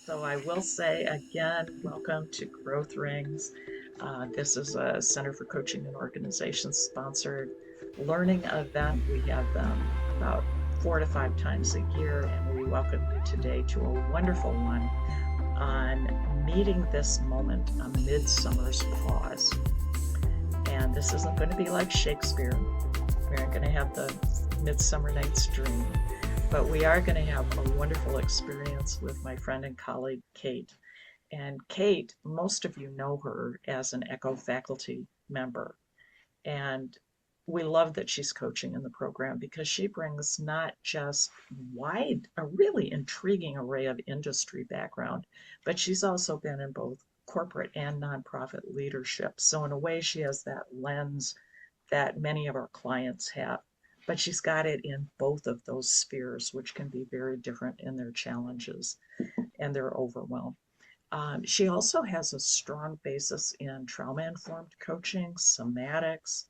So I will say again, welcome to Growth Rings. This is a Center for Coaching and Organization sponsored learning event. We have them about 4 to 5 times a year, and we welcome you today to a wonderful one on meeting this moment, a midsummer's pause. And this isn't going to be like Shakespeare. We aren't going to have the Midsummer Night's Dream, but we are going to have a wonderful experience with my friend and colleague, Kate. And Kate, most of you know her as an ECHO faculty member. And we love that she's coaching in the program because she brings not just a really intriguing array of industry background, but she's also been in both corporate and nonprofit leadership. So in a way, she has that lens that many of our clients have, but she's got it in both of those spheres, which can be very different in their challenges and their overwhelm. She also has a strong basis in trauma-informed coaching, somatics,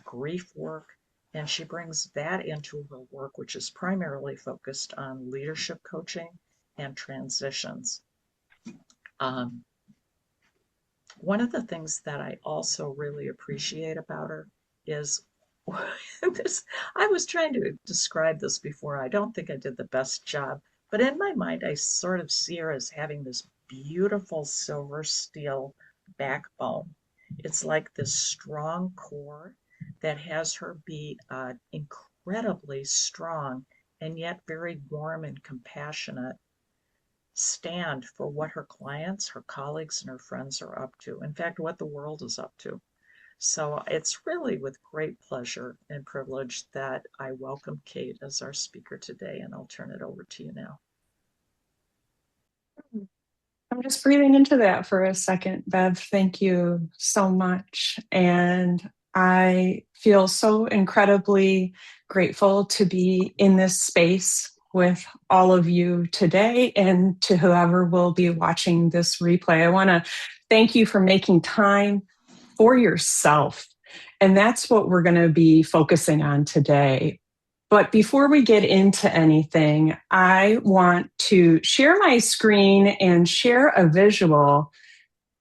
grief work, and she brings that into her work, which is primarily focused on leadership coaching and transitions. One of the things that I also really appreciate about her is this. I was trying to describe this before. I don't think I did the best job, but in my mind, I sort of see her as having this beautiful silver steel backbone. It's like this strong core that has her be incredibly strong and yet very warm and compassionate stand for what her clients, her colleagues, and her friends are up to. In fact, what the world is up to. So it's really with great pleasure and privilege that I welcome Kate as our speaker today, and I'll turn it over to you now. I'm just breathing into that for a second, Bev. Thank you so much. And I feel so incredibly grateful to be in this space with all of you today and to whoever will be watching this replay. I want to thank you for making time for yourself. And that's what we're going to be focusing on today. But before we get into anything, I want to share my screen and share a visual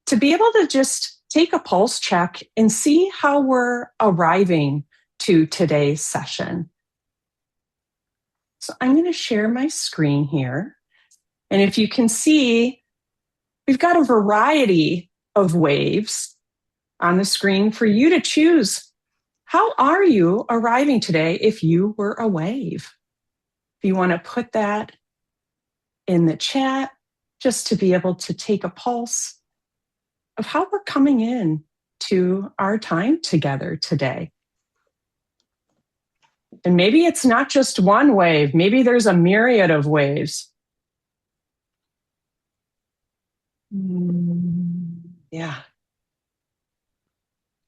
to be able to just take a pulse check and see how we're arriving to today's session. So I'm going to share my screen here. And if you can see, we've got a variety of waves on the screen for you to choose. How are you arriving today if you were a wave? If you want to put that in the chat, just to be able to take a pulse of how we're coming in to our time together today. And maybe it's not just one wave, maybe there's a myriad of waves. Yeah.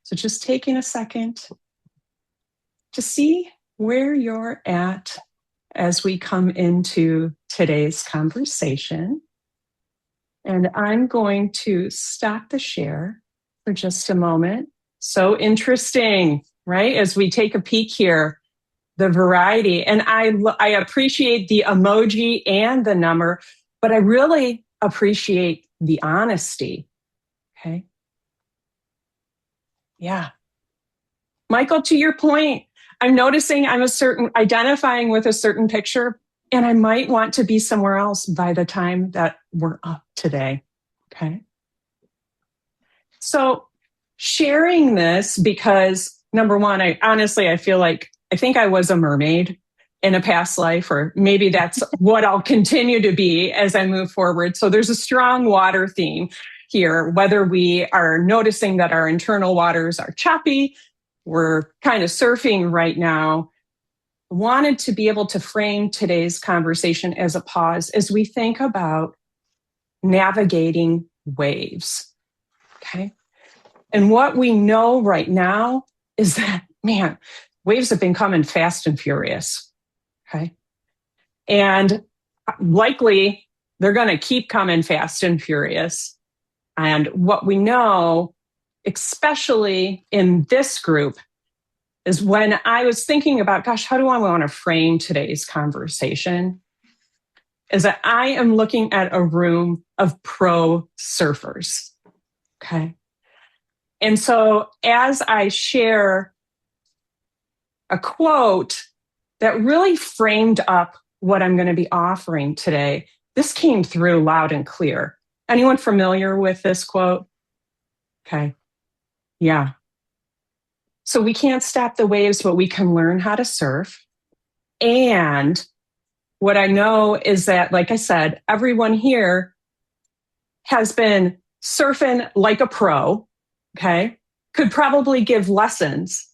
So just taking a second to see where you're at as we come into today's conversation. And I'm going to stop the share for just a moment. So interesting, right? As we take a peek here, the variety. And I appreciate the emoji and the number, but I really appreciate the honesty. Okay. Yeah. Michael, to your point, I'm noticing I'm identifying with a certain picture, and I might want to be somewhere else by the time that we're up today. Okay. So sharing this because number one, I feel like I think I was a mermaid in a past life, or maybe that's what I'll continue to be as I move forward. So there's a strong water theme here, whether we are noticing that our internal waters are choppy, we're kind of surfing right now. Wanted to be able to frame today's conversation as a pause as we think about navigating waves. Okay. And what we know right now is that, man, waves have been coming fast and furious. Okay. And likely they're going to keep coming fast and furious. And what we know, especially in this group, is when I was thinking about, gosh, how do I want to frame today's conversation? Is that I am looking at a room of pro surfers. Okay. And so as I share a quote that really framed up what I'm going to be offering today, this came through loud and clear. Anyone familiar with this quote? Okay. Yeah. So we can't stop the waves, but we can learn how to surf. And what I know is that, like I said, everyone here has been surfing like a pro, okay? Could probably give lessons.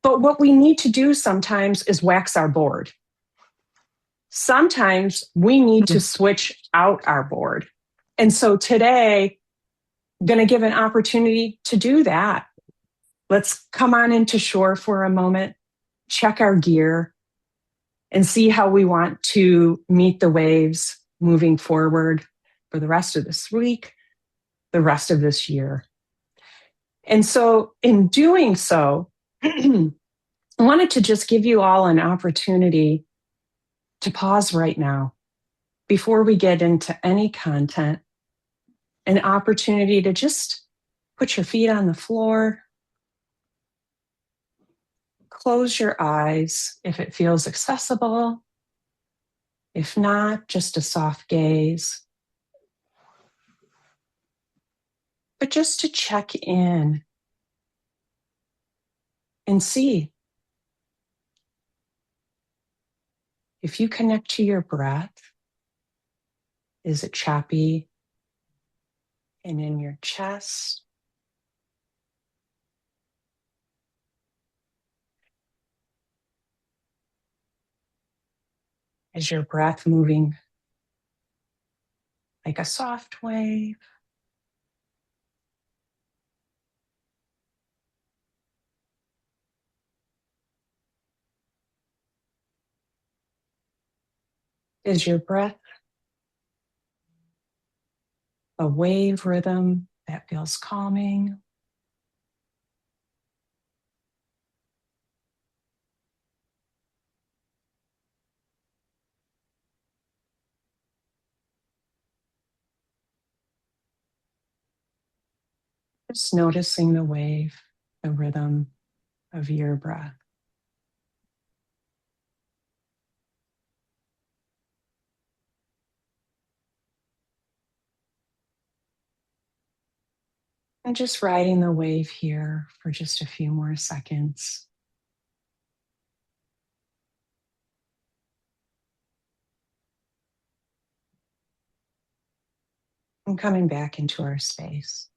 But what we need to do sometimes is wax our board. Sometimes we need to switch out our board. And so today, I'm going to give an opportunity to do that. Let's come on into shore for a moment, check our gear, and see how we want to meet the waves moving forward for the rest of this week, the rest of this year. And so in doing so, I wanted to just give you all an opportunity to pause right now before we get into any content, an opportunity to just put your feet on the floor, close your eyes if it feels accessible. If not, just a soft gaze. But just to check in and see if you connect to your breath. Is it choppy and in your chest? Is your breath moving like a soft wave? Is your breath a wave rhythm that feels calming? Just noticing the wave, the rhythm of your breath. And just riding the wave here for just a few more seconds. And coming back into our space.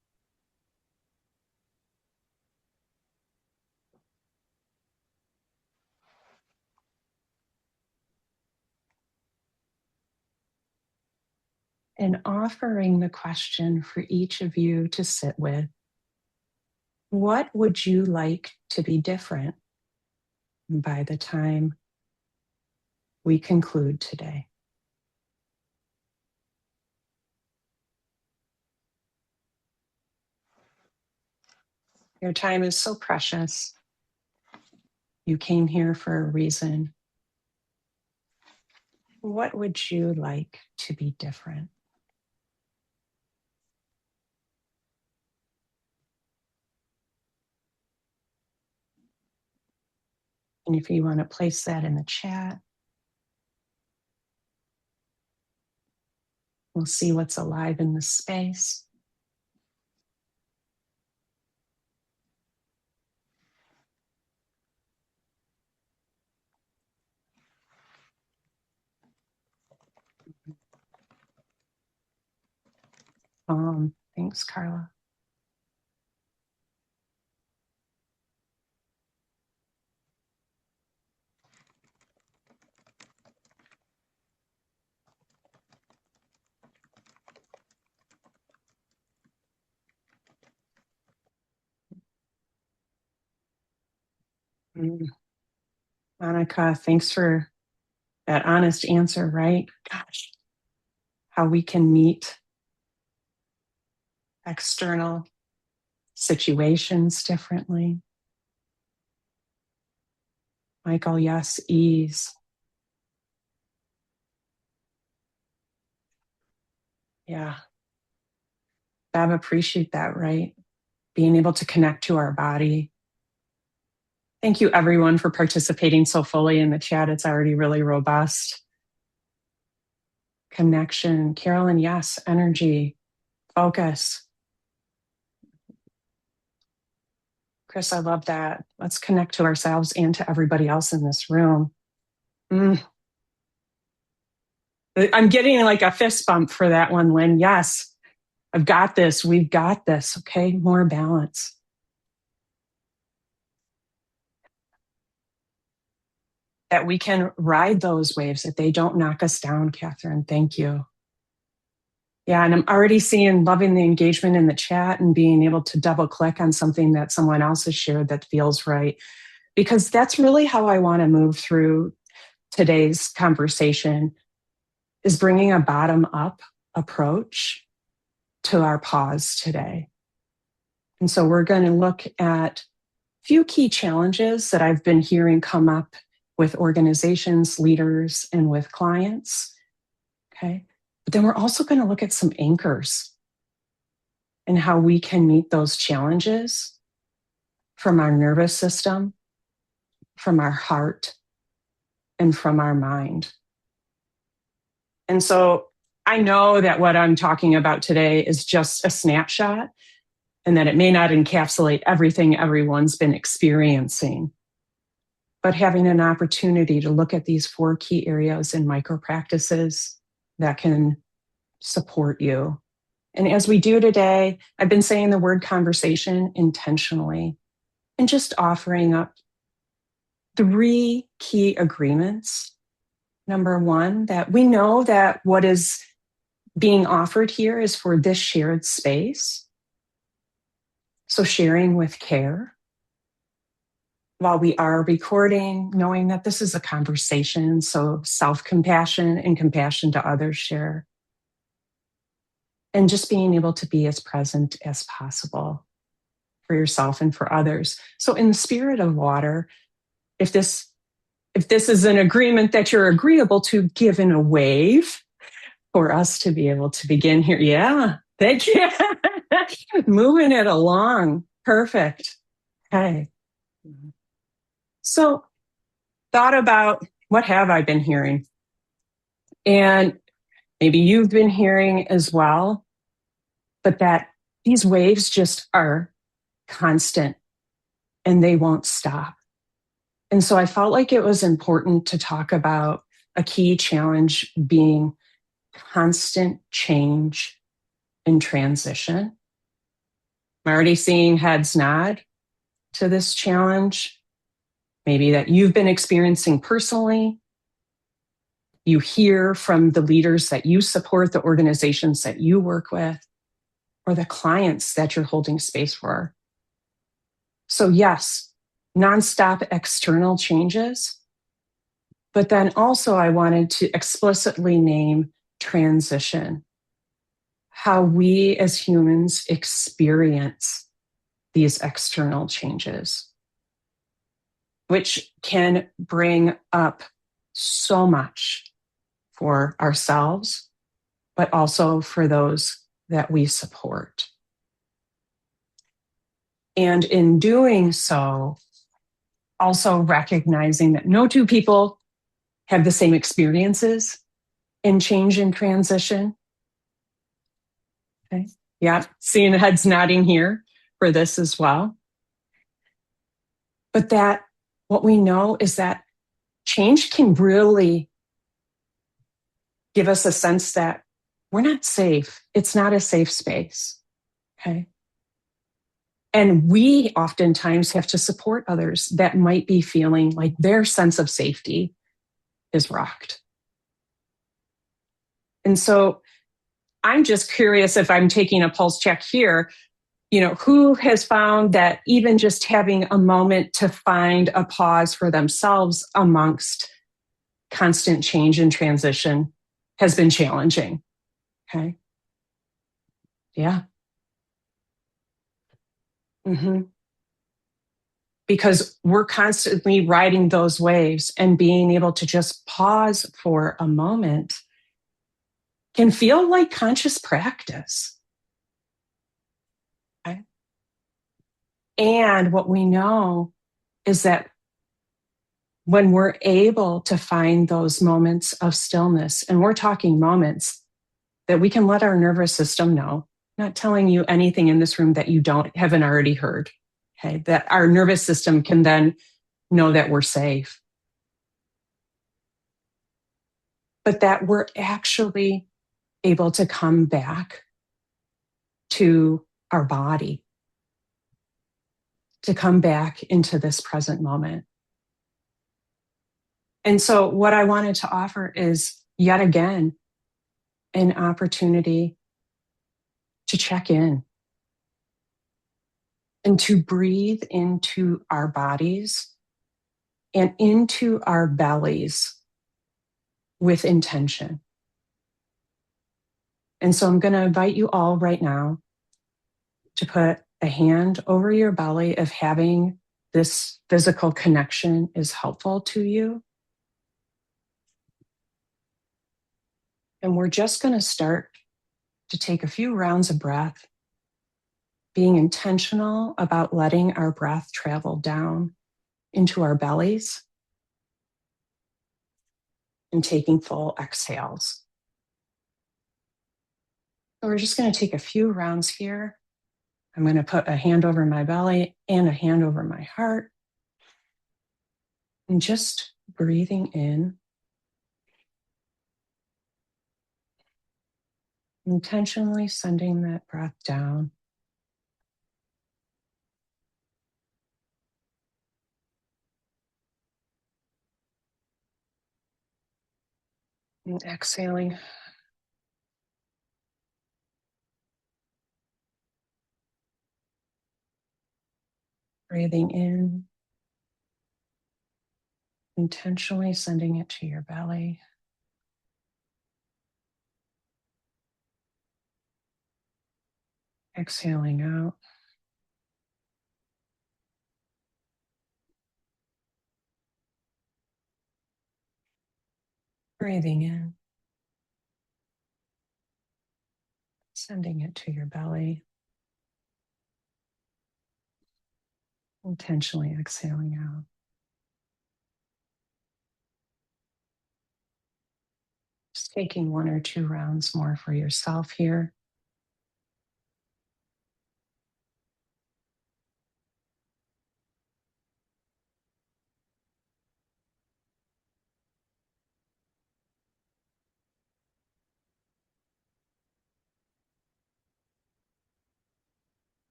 And offering the question for each of you to sit with. What would you like to be different by the time we conclude today? Your time is so precious. You came here for a reason. What would you like to be different? And if you want to place that in the chat, we'll see what's alive in the space. Thanks, Carla. Monica, thanks for that honest answer, right? Gosh, how we can meet external situations differently. Michael, yes, ease. Yeah. Bev, appreciate that, right? Being able to connect to our body. Thank you, everyone, for participating so fully in the chat. It's already really robust. Connection. Carolyn, yes. Energy. Focus. Chris, I love that. Let's connect to ourselves and to everybody else in this room. I'm getting like a fist bump for that one, Lynn. Yes, I've got this. We've got this. Okay, more balance. That we can ride those waves, that they don't knock us down, Catherine. Thank you. Yeah, and I'm already seeing loving the engagement in the chat and being able to double click on something that someone else has shared that feels right. Because that's really how I want to move through today's conversation, is bringing a bottom up approach to our pause today. And so we're going to look at a few key challenges that I've been hearing come up with organizations, leaders, and with clients. Okay. But then we're also going to look at some anchors and how we can meet those challenges from our nervous system, from our heart, and from our mind. And so I know that what I'm talking about today is just a snapshot and that it may not encapsulate everything everyone's been experiencing. But having an opportunity to look at these 4 key areas in micro practices that can support you. And as we do today, I've been saying the word conversation intentionally and just offering up 3 key agreements. Number 1, that we know that what is being offered here is for this shared space. So sharing with care. While we are recording, knowing that this is a conversation, so self-compassion and compassion to others share. And just being able to be as present as possible for yourself and for others. So in the spirit of water, if this is an agreement that you're agreeable to, give in a wave for us to be able to begin here. Yeah, thank you. Moving it along. Perfect. Okay. So thought about what have I been hearing? And maybe you've been hearing as well, but that these waves just are constant and they won't stop. And so I felt like it was important to talk about a key challenge being constant change and transition. I'm already seeing heads nod to this challenge, maybe that you've been experiencing personally. You hear from the leaders that you support, the organizations that you work with, or the clients that you're holding space for. So yes, nonstop external changes, but then also I wanted to explicitly name transition, how we as humans experience these external changes, which can bring up so much for ourselves, but also for those that we support. And in doing so, also recognizing that no 2 people have the same experiences in change and transition. Okay. Yeah, seeing heads nodding here for this as well. But that what we know is that change can really give us a sense that we're not safe. It's not a safe space. Okay. And we oftentimes have to support others that might be feeling like their sense of safety is rocked. And so I'm just curious, if I'm taking a pulse check here, who has found that even just having a moment to find a pause for themselves amongst constant change and transition has been challenging? Okay. Yeah. Mm-hmm. Because we're constantly riding those waves, and being able to just pause for a moment can feel like conscious practice. Okay? And what we know is that when we're able to find those moments of stillness, and we're talking moments that we can let our nervous system know, not telling you anything in this room that you haven't already heard, okay, that our nervous system can then know that we're safe, but that we're actually able to come back to our body, to come back into this present moment. And so, what I wanted to offer is yet again an opportunity to check in and to breathe into our bodies and into our bellies with intention. And so, I'm going to invite you all right now to put a hand over your belly if having this physical connection is helpful to you. And we're just going to start to take a few rounds of breath, being intentional about letting our breath travel down into our bellies and taking full exhales. So we're just going to take a few rounds here. I'm going to put a hand over my belly and a hand over my heart. And just breathing in, intentionally sending that breath down. And exhaling. Breathing in, intentionally sending it to your belly. Exhaling out. Breathing in, sending it to your belly. Intentionally exhaling out. Just taking 1 or 2 rounds more for yourself here.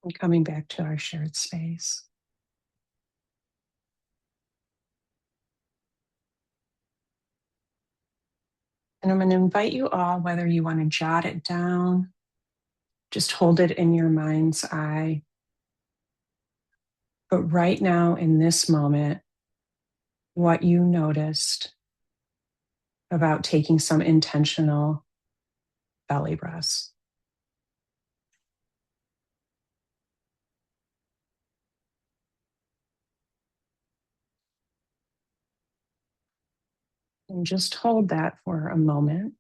And coming back to our shared space. And I'm going to invite you all, whether you want to jot it down, just hold it in your mind's eye. But right now, in this moment, what you noticed about taking some intentional belly breaths. And just hold that for a moment.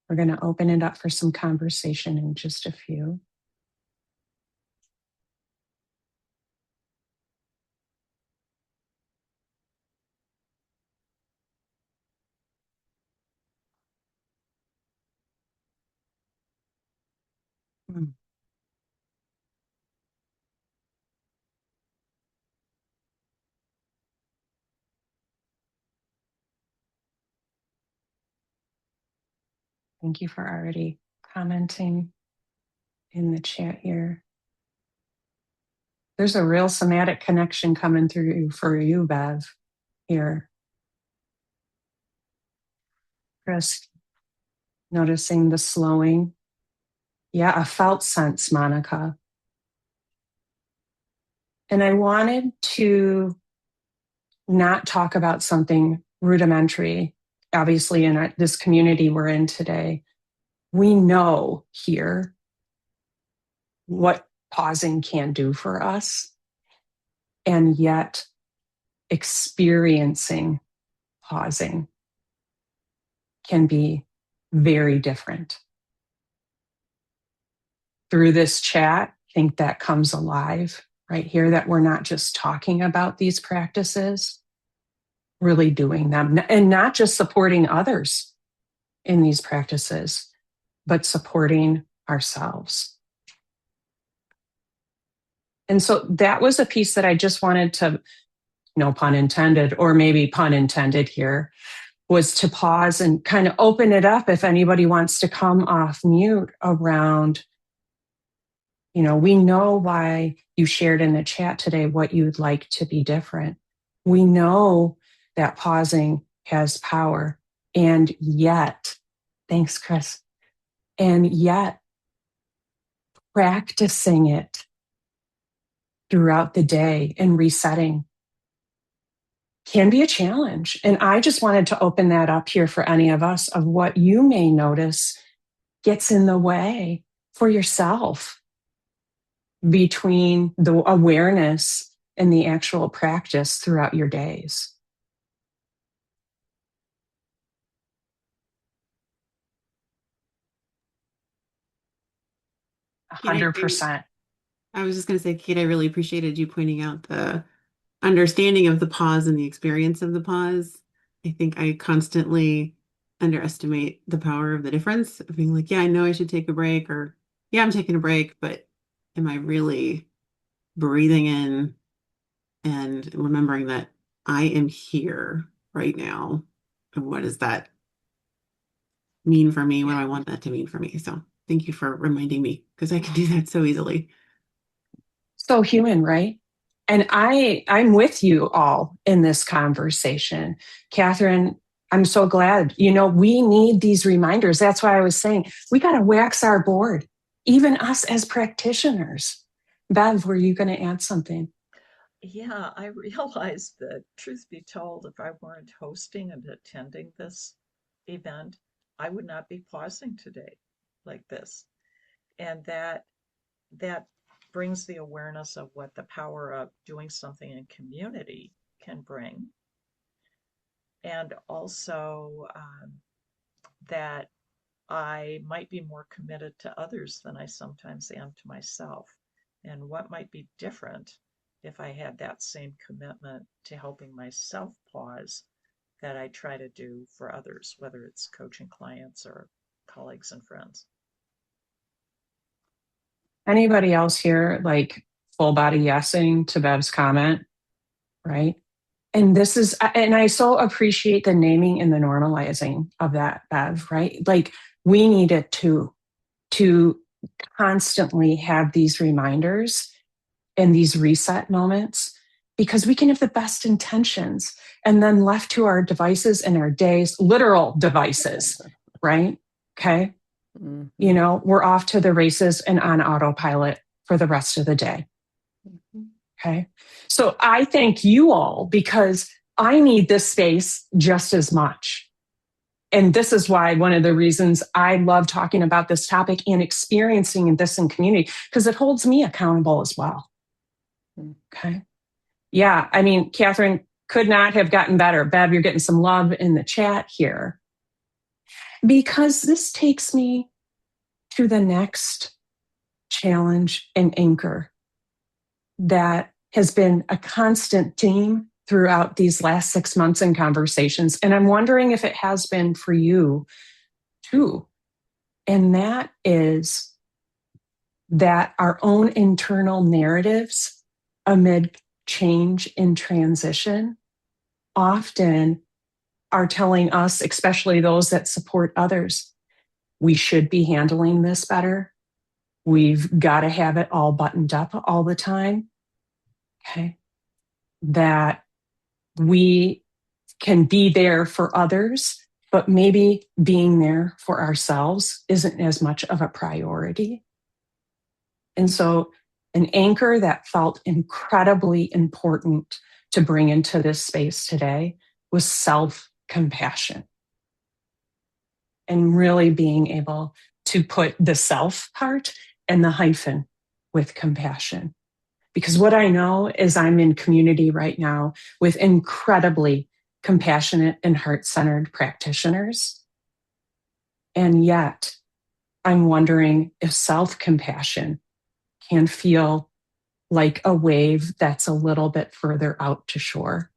We're going to open it up for some conversation in just a few. Mm. Thank you for already commenting in the chat here. There's a real somatic connection coming through for you, Bev, here. Just noticing the slowing. Yeah, a felt sense, Monica. And I wanted to not talk about something rudimentary. Obviously, in this community we're in today, we know here what pausing can do for us. And yet, experiencing pausing can be very different. Through this chat, I think that comes alive right here, that we're not just talking about these practices, really doing them, and not just supporting others in these practices, but supporting ourselves. And so that was a piece that I just wanted to, no pun intended, or maybe pun intended here, was to pause and kind of open it up if anybody wants to come off mute around, we know why you shared in the chat today what you'd like to be different. We know that pausing has power. And yet, thanks, Chris, and yet practicing it throughout the day and resetting can be a challenge. And I just wanted to open that up here for any of us of what you may notice gets in the way for yourself between the awareness and the actual practice throughout your days. Kate, 100%. I was just going to say, Kate, I really appreciated you pointing out the understanding of the pause and the experience of the pause. I think I constantly underestimate the power of the difference of being like, yeah, I know I should take a break, or yeah, I'm taking a break, but am I really breathing in and remembering that I am here right now? And what does that mean for me? What do I want that to mean for me? So thank you for reminding me, because I can do that so easily. So human, right? And I'm with you all in this conversation. Catherine, I'm so glad. We need these reminders. That's why I was saying we got to wax our board, even us as practitioners. Bev, were you going to add something? Yeah, I realized that, truth be told, if I weren't hosting and attending this event, I would not be pausing today like this. And that brings the awareness of what the power of doing something in community can bring. And also that I might be more committed to others than I sometimes am to myself. And what might be different if I had that same commitment to helping myself pause that I try to do for others, whether it's coaching clients or colleagues and friends. Anybody else here like full body yesing to Bev's comment, right? And I so appreciate the naming and the normalizing of that, Bev, right? Like we need it to constantly have these reminders and these reset moments, because we can have the best intentions and then left to our devices and our days, literal devices, right? Okay. Mm-hmm. We're off to the races and on autopilot for the rest of the day. Mm-hmm. Okay. So I thank you all, because I need this space just as much. And this is why one of the reasons I love talking about this topic and experiencing this in community, because it holds me accountable as well. Okay. Yeah. I mean, Catherine could not have gotten better. Bev, you're getting some love in the chat here, because this takes me to the next challenge and anchor that has been a constant theme throughout these last 6 months in conversations. And I'm wondering if it has been for you too. And that is that our own internal narratives amid change and transition often are telling us, especially those that support others, we should be handling this better. We've got to have it all buttoned up all the time. Okay. That we can be there for others, but maybe being there for ourselves isn't as much of a priority. And so an anchor that felt incredibly important to bring into this space today was self-compassion. And really being able to put the self part and the hyphen with compassion. Because what I know is I'm in community right now with incredibly compassionate and heart-centered practitioners. And yet I'm wondering if self-compassion can feel like a wave that's a little bit further out to shore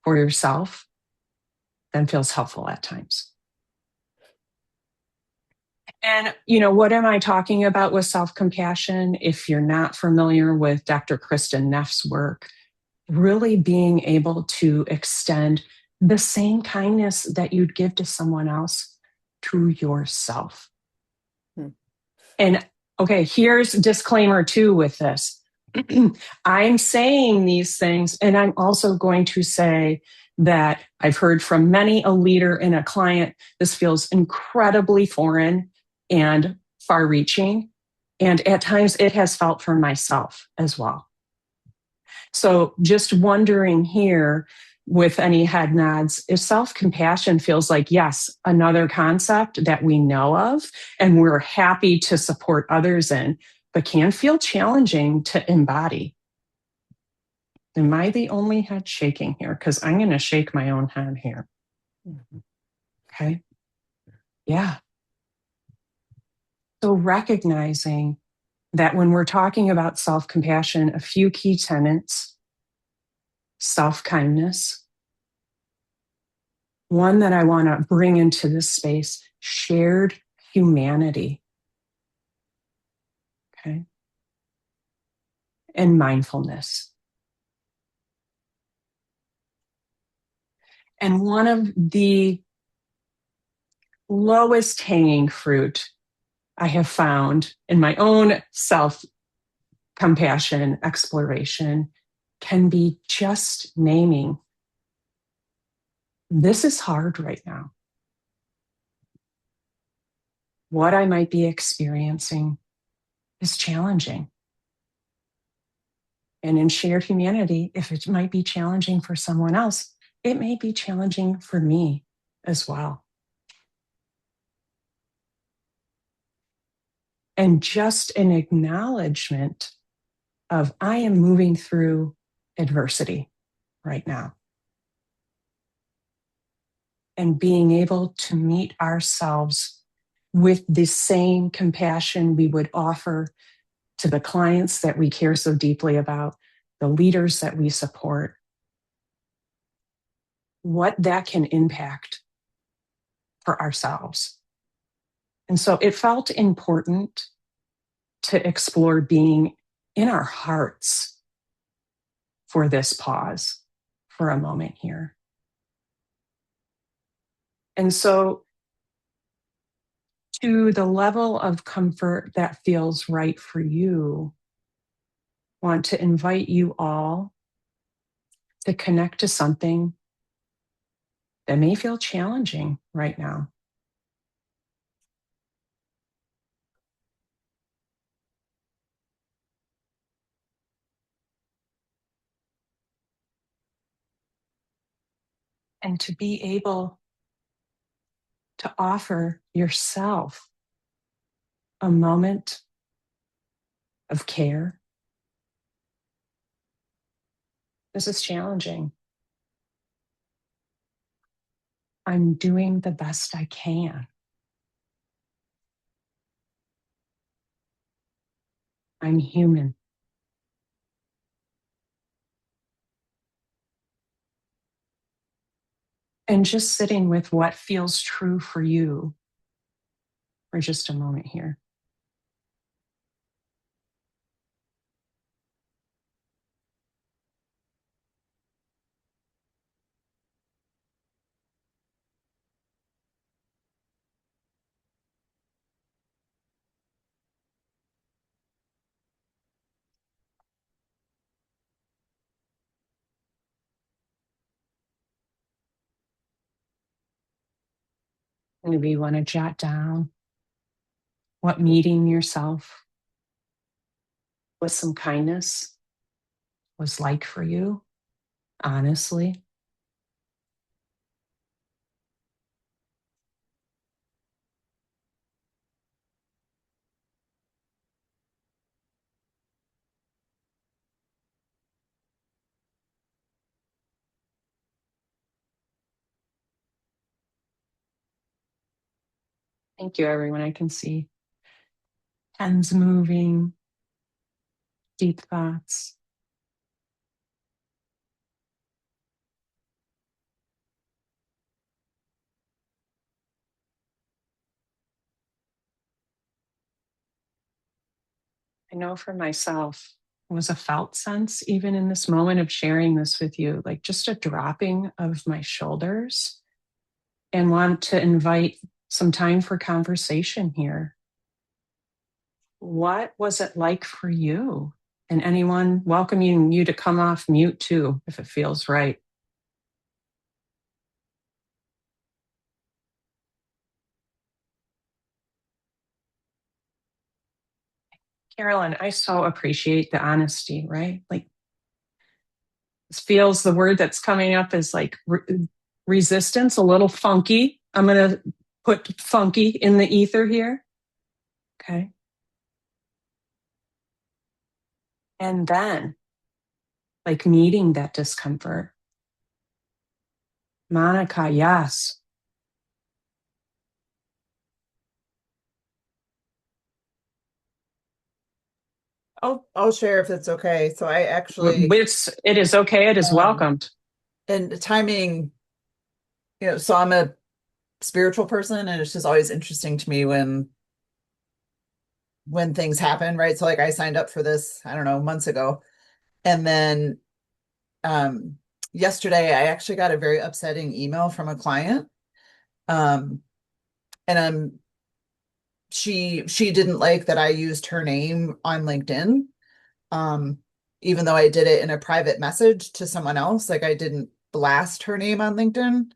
for yourself than feels helpful at times. And, what am I talking about with self-compassion? If you're not familiar with Dr. Kristen Neff's work, really being able to extend the same kindness that you'd give to someone else to yourself. Hmm. And okay, here's disclaimer too with this. I'm saying these things, and I'm also going to say that I've heard from many a leader and a client, this feels incredibly foreign and far reaching. And at times it has felt for myself as well. So just wondering here with any head nods, if self-compassion feels like, yes, another concept that we know of and we're happy to support others in, but can feel challenging to embody. Am I the only head shaking here? Because I'm going to shake my own head here. Okay. Yeah. So recognizing that when we're talking about self-compassion, a few key tenets: self-kindness. One that I want to bring into this space: shared humanity. Okay. And mindfulness. And one of the lowest hanging fruit I have found in my own self compassion exploration can be just naming, this is hard right now. What I might be experiencing is challenging. And in shared humanity, if it might be challenging for someone else, it may be challenging for me as well. And just an acknowledgement of, I am moving through adversity right now. And being able to meet ourselves with the same compassion we would offer to the clients that we care so deeply about, the leaders that we support, what that can impact for ourselves. And so it felt important to explore being in our hearts for this pause, for a moment here. And so, to the level of comfort that feels right for you, want to invite you all to connect to something that may feel challenging right now. And to be able to offer yourself a moment of care. This is challenging. I'm doing the best I can. I'm human. And just sitting with what feels true for you for just a moment here. Maybe you want to jot down what meeting yourself with some kindness was like for you, honestly. Thank you, everyone. I can see pens moving, deep thoughts. I know for myself, it was a felt sense, even in this moment of sharing this with you, like just a dropping of my shoulders, and want to invite some time for conversation here. What was it like for you? And anyone welcoming you to come off mute too, if it feels right. Carolyn, I so appreciate the honesty, right? Like, this feels, the word that's coming up is like resistance, a little funky. I'm going to put funky in the ether here. Okay. And then, like, needing that discomfort. Monica, yes. I'll share if it's okay. So I actually, It is okay. It is welcomed. and timing, so I'm a spiritual person, and it's just always interesting to me when things happen, right? So like I signed up for this, I don't know, months ago. And then um yesterday I actually got a very upsetting email from a client. Um and she didn't like that I used her name on LinkedIn. Um Even though I did it in a private message to someone else, like I didn't blast her name on LinkedIn.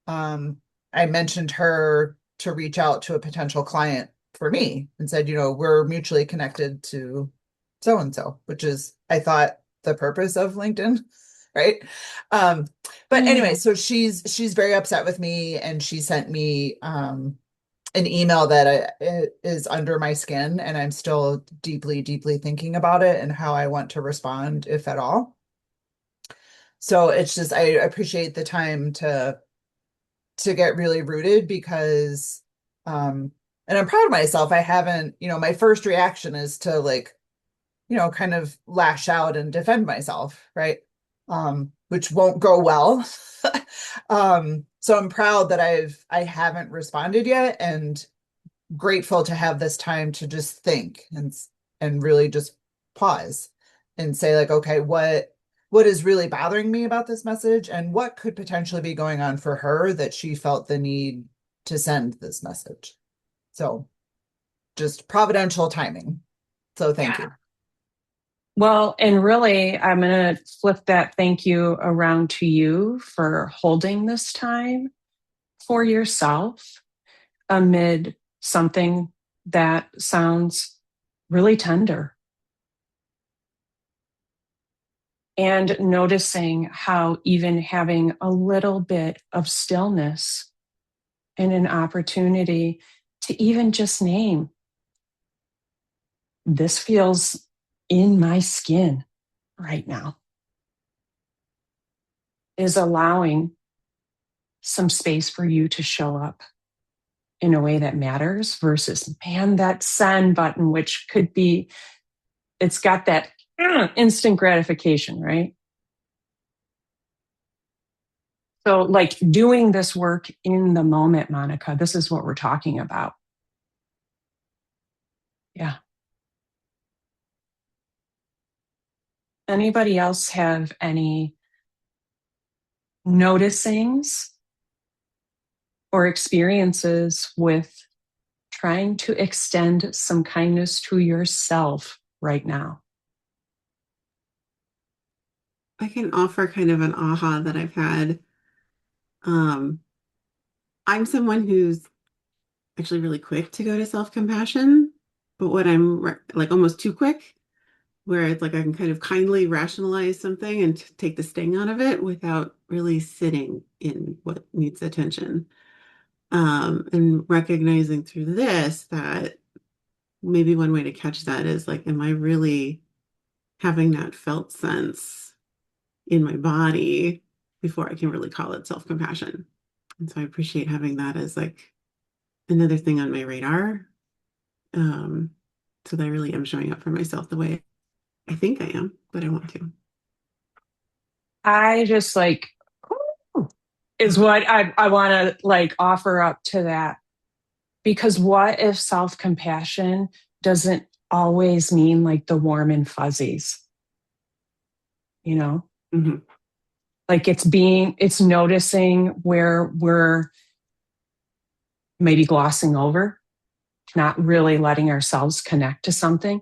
um, I mentioned her to reach out to a potential client for me and said, we're mutually connected to so and so, which is, I thought, the purpose of LinkedIn, right? Um, but anyway, so she's very upset with me, and she sent me an email that it is under my skin, and I'm still deeply, deeply thinking about it and how I want to respond, if at all. So it's just, I appreciate the time to get really rooted, because and I'm proud of myself. I haven't, my first reaction is to, like, kind of lash out and defend myself, right? Which won't go well. So I'm proud that I haven't responded yet, and grateful to have this time to just think and really just pause and say, like, okay, what is really bothering me about this message, and what could potentially be going on for her that she felt the need to send this message. So just providential timing. So thank you. Well, and really, I'm going to flip that thank you around to you for holding this time for yourself amid something that sounds really tender. And noticing how even having a little bit of stillness and an opportunity to even just name, this feels in my skin right now, is allowing some space for you to show up in a way that matters versus, man, that send button, which could be, it's got that instant gratification, right? So, like, doing this work in the moment, Monica, this is what we're talking about. Yeah. Anybody else have any noticings or experiences with trying to extend some kindness to yourself right now? I can offer kind of an aha that I've had. I'm someone who's actually really quick to go to self-compassion, but what I'm like almost too quick, where it's like I can kind of kindly rationalize something and take the sting out of it without really sitting in what needs attention. And recognizing through this that maybe one way to catch that is like, am I really having that felt sense in my body before I can really call it self-compassion? And so I appreciate having that as like another thing on my radar. So that I really am showing up for myself the way I think I am, but I want to. I just like is what I want to like offer up to that. Because what if self-compassion doesn't always mean like the warm and fuzzies? You know? Mm-hmm. Like it's noticing where we're maybe glossing over, not really letting ourselves connect to something.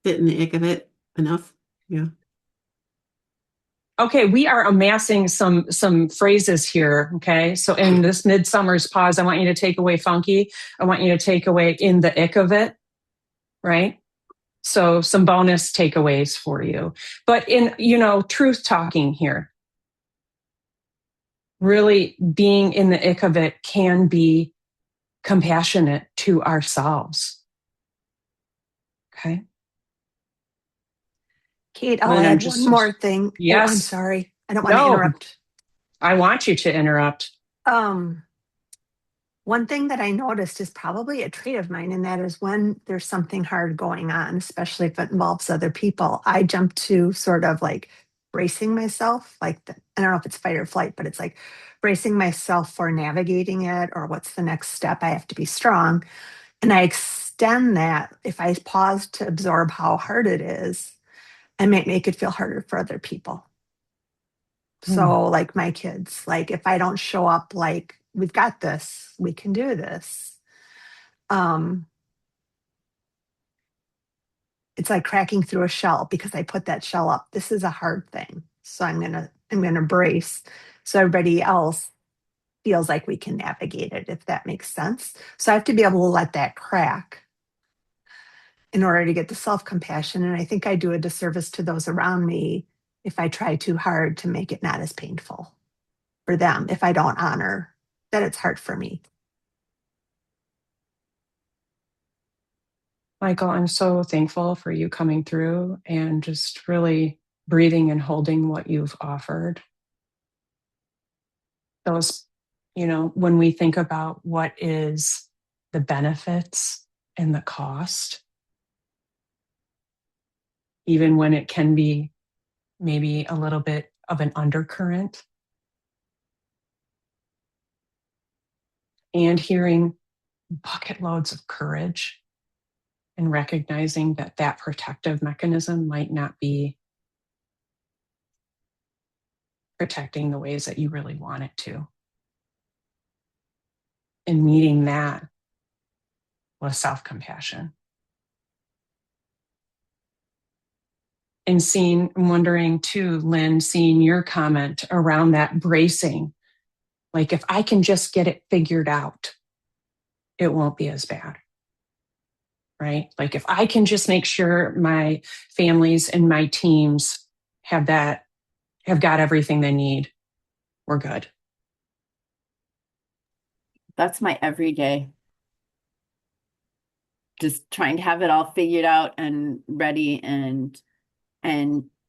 Sit in the ick of it enough. Yeah. Okay, we are amassing some phrases here. Okay, so in this midsummer's pause, I want you to take away funky. I want you to take away in the ick of it, right? So some bonus takeaways for you. But in, truth talking here, really being in the ick of it can be compassionate to ourselves. Okay. Kate, I'll Lynn, I'm add just one more thing. Oh, I'm yes. sorry. I don't want to No, interrupt. I want you to interrupt. One thing that I noticed is probably a trait of mine, and that is when there's something hard going on, especially if it involves other people, I jump to sort of like bracing myself. I don't know if it's fight or flight, but it's like bracing myself for navigating it or what's the next step. I have to be strong. And I extend that. If I pause to absorb how hard it is, I might make it feel harder for other people. So, like my kids, like if I don't show up, like we've got this, we can do this. Um, it's like cracking through a shell because I put that shell up. This is a hard thing, so I'm gonna brace, so everybody else feels like we can navigate it, if that makes sense. So I have to be able to let that crack in order to get the self compassion, and I think I do a disservice to those around me if I try too hard to make it not as painful for them, if I don't honor that it's hard for me. Michael, I'm so thankful for you coming through and just really breathing and holding what you've offered. Those, when we think about what is the benefits and the cost, even when it can be maybe a little bit of an undercurrent, and hearing bucket loads of courage and recognizing that that protective mechanism might not be protecting the ways that you really want it to. And meeting that with self-compassion. And wondering too, Lynn, seeing your comment around that bracing, like if I can just get it figured out, it won't be as bad. Right? Like if I can just make sure my families and my teams have got everything they need, we're good. That's my everyday. Just trying to have it all figured out and ready, and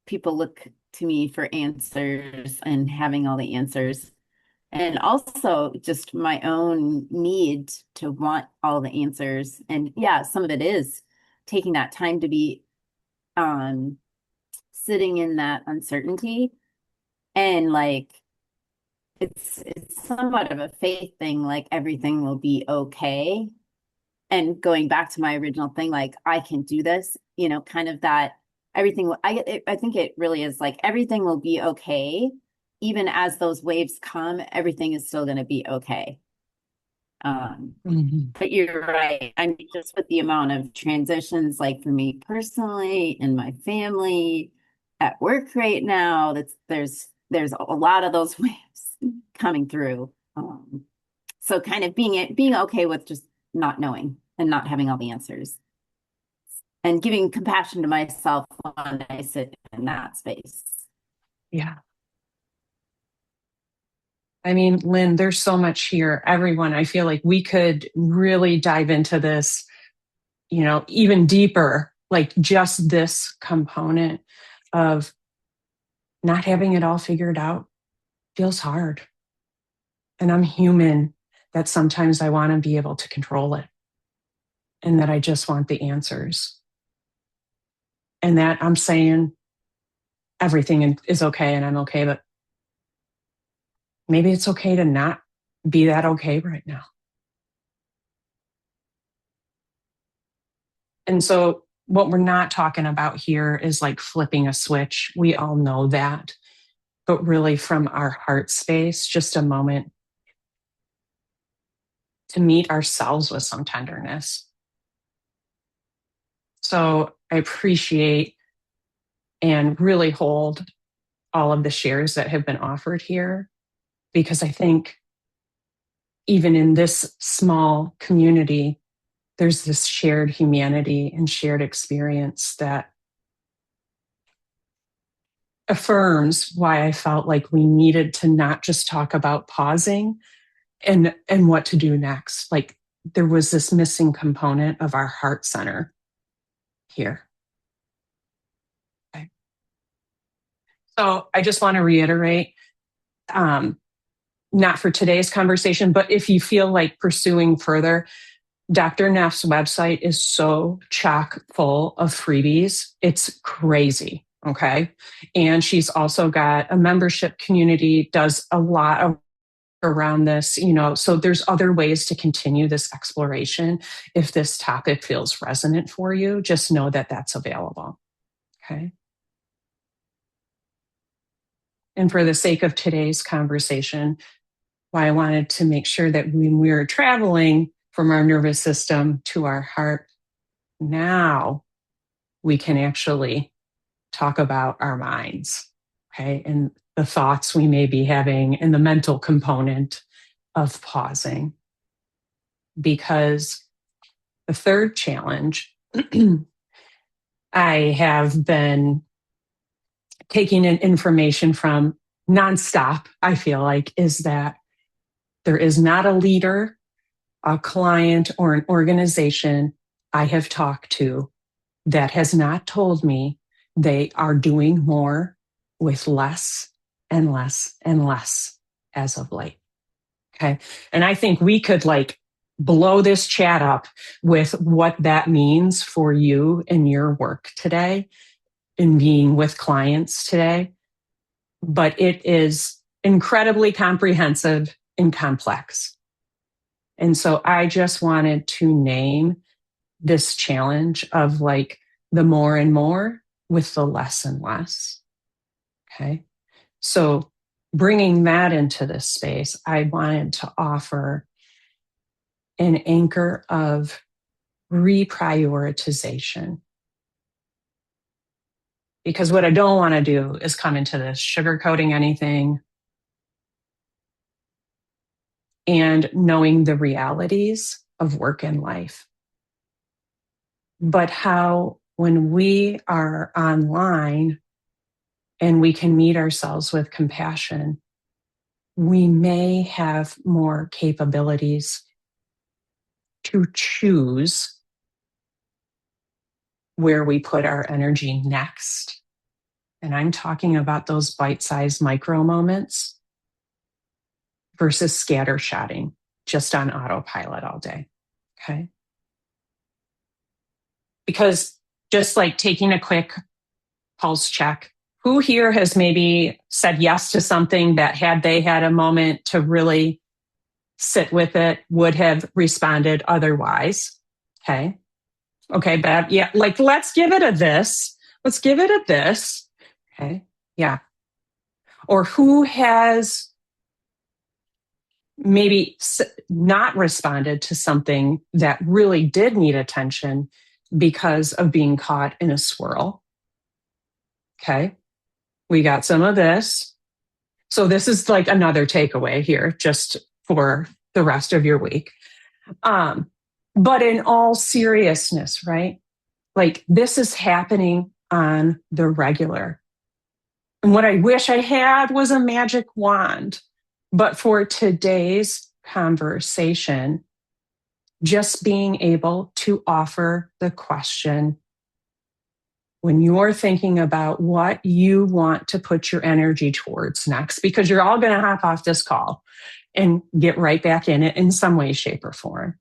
people look to me for answers and having all the answers. And also just my own need to want all the answers. And yeah, some of it is taking that time to be sitting in that uncertainty, and like it's somewhat of a faith thing, like everything will be okay. And going back to my original thing, like I can do this, kind of that everything. I think it really is like everything will be okay, even as those waves come. Everything is still going to be okay. But you're right. I mean, just with the amount of transitions, like for me personally and my family at work right now, there's a lot of those waves coming through. So kind of being okay with just not knowing and not having all the answers, and giving compassion to myself when I sit in that space. Yeah. I mean, Lynn, there's so much here. Everyone, I feel like we could really dive into this, even deeper, like just this component of not having it all figured out feels hard. And I'm human that sometimes I want to be able to control it and that I just want the answers. And that I'm saying everything is okay and I'm okay, but maybe it's okay to not be that okay right now. And so what we're not talking about here is like flipping a switch. We all know that. But really from our heart space, just a moment to meet ourselves with some tenderness. So I appreciate and really hold all of the shares that have been offered here, because I think even in this small community, there's this shared humanity and shared experience that affirms why I felt like we needed to not just talk about pausing and what to do next. Like there was this missing component of our heart center here. Okay. So I just want to reiterate, not for today's conversation, but if you feel like pursuing further, Dr. Neff's website is so chock full of freebies. It's crazy. Okay. And she's also got a membership community, does a lot of around this, so there's other ways to continue this exploration. If this topic feels resonant for you, just know that that's available. Okay. And for the sake of today's conversation, why I wanted to make sure that when we're traveling from our nervous system to our heart, now we can actually talk about our minds, okay, and the thoughts we may be having and the mental component of pausing. Because the third challenge, I have been taking in information from nonstop, I feel like, is that there is not a leader, a client, or an organization I have talked to that has not told me they are doing more with less and less and less as of late. Okay. And I think we could blow this chat up with what that means for you in your work today, in being with clients today. But it is incredibly comprehensive and complex. And so I just wanted to name this challenge of the more and more with the less and less. Okay. So bringing that into this space, I wanted to offer an anchor of reprioritization. Because what I don't want to do is come into this sugarcoating anything and knowing the realities of work and life. But how, when we are online and we can meet ourselves with compassion, we may have more capabilities to choose where we put our energy next. And I'm talking about those bite-sized micro moments versus scattershotting just on autopilot all day. Okay. Because just taking a quick pulse check, who here has maybe said yes to something that had they had a moment to really sit with it, would have responded otherwise? Okay. Okay, Bev. Yeah. Let's give it a this. Let's give it a this. Okay. Yeah. Or who has maybe not responded to something that really did need attention because of being caught in a swirl? Okay. We got some of this. So this is another takeaway here just for the rest of your week. But in all seriousness, right? This is happening on the regular. And what I wish I had was a magic wand. But for today's conversation, just being able to offer the question, when you're thinking about what you want to put your energy towards next, because you're all going to hop off this call and get right back in it in some way, shape, or form.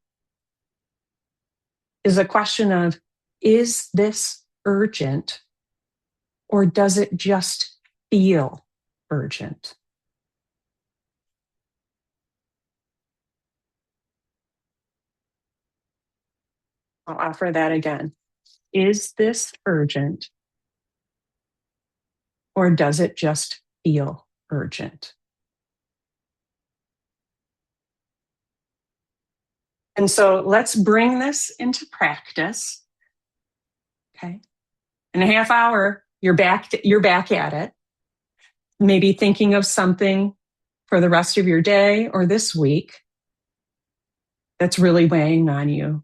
Is a question of, is this urgent or does it just feel urgent? I'll offer that again. Is this urgent or does it just feel urgent? And so let's bring this into practice. Okay. In a half hour, you're back at it. Maybe thinking of something for the rest of your day or this week that's really weighing on you.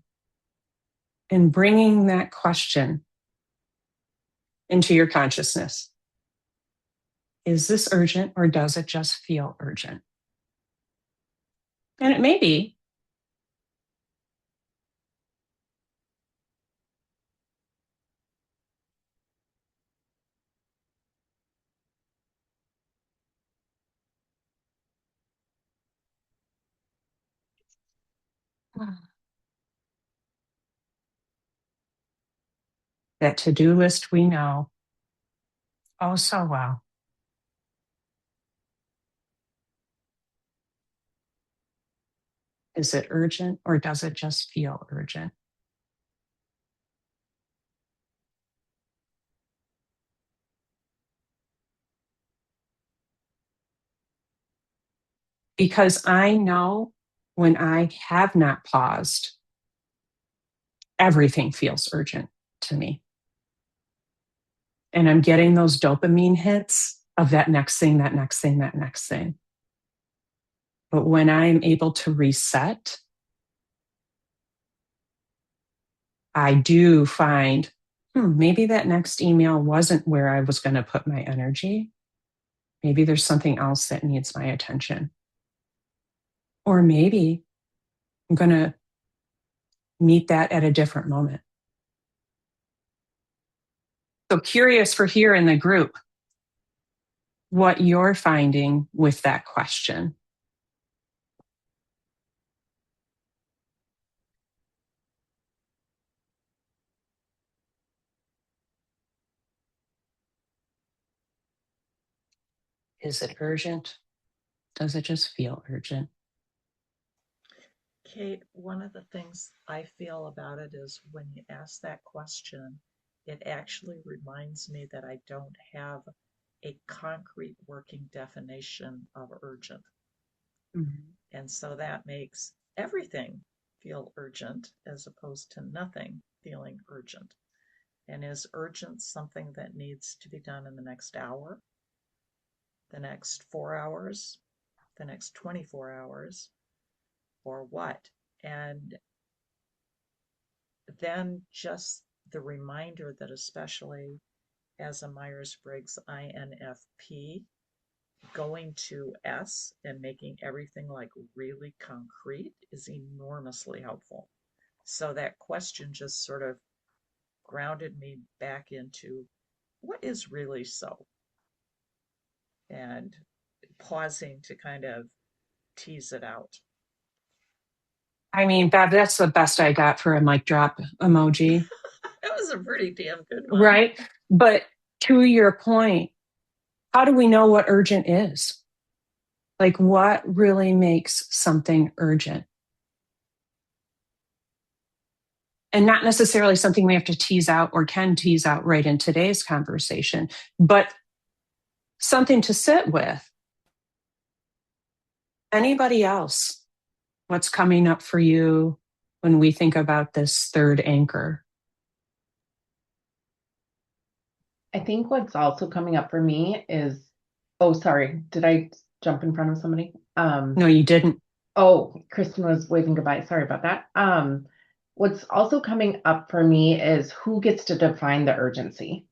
And bringing that question into your consciousness. Is this urgent or does it just feel urgent? And it may be. That to-do list we know oh so well. Is it urgent or does it just feel urgent? Because I know when I have not paused, everything feels urgent to me. And I'm getting those dopamine hits of that next thing, that next thing, that next thing. But when I'm able to reset, I do find, maybe that next email wasn't where I was going to put my energy. Maybe there's something else that needs my attention. Or maybe I'm going to meet that at a different moment. So curious for here in the group, what you're finding with that question. Is it urgent? Does it just feel urgent? Kate, one of the things I feel about it is when you ask that question, it actually reminds me that I don't have a concrete working definition of urgent. Mm-hmm. And so that makes everything feel urgent as opposed to nothing feeling urgent. And is urgent something that needs to be done in the next hour, the next 4 hours, the next 24 hours, or what? And then just the reminder that, especially as a Myers-Briggs INFP, going to S and making everything like really concrete is enormously helpful. So that question just sort of grounded me back into what is really so, and pausing to kind of tease it out. I mean, Bev, that's the best I got for a mic drop emoji. That was a pretty damn good one. Right? But to your point, how do we know what urgent is? Like, what really makes something urgent? And not necessarily something we have to tease out or can tease out right in today's conversation, but something to sit with. Anybody else? What's coming up for you when we think about this third anchor? I think what's also coming up for me is, oh, sorry, did I jump in front of somebody? No, you didn't. Oh, Kristen was waving goodbye. Sorry about that. What's also coming up for me is who gets to define the urgency.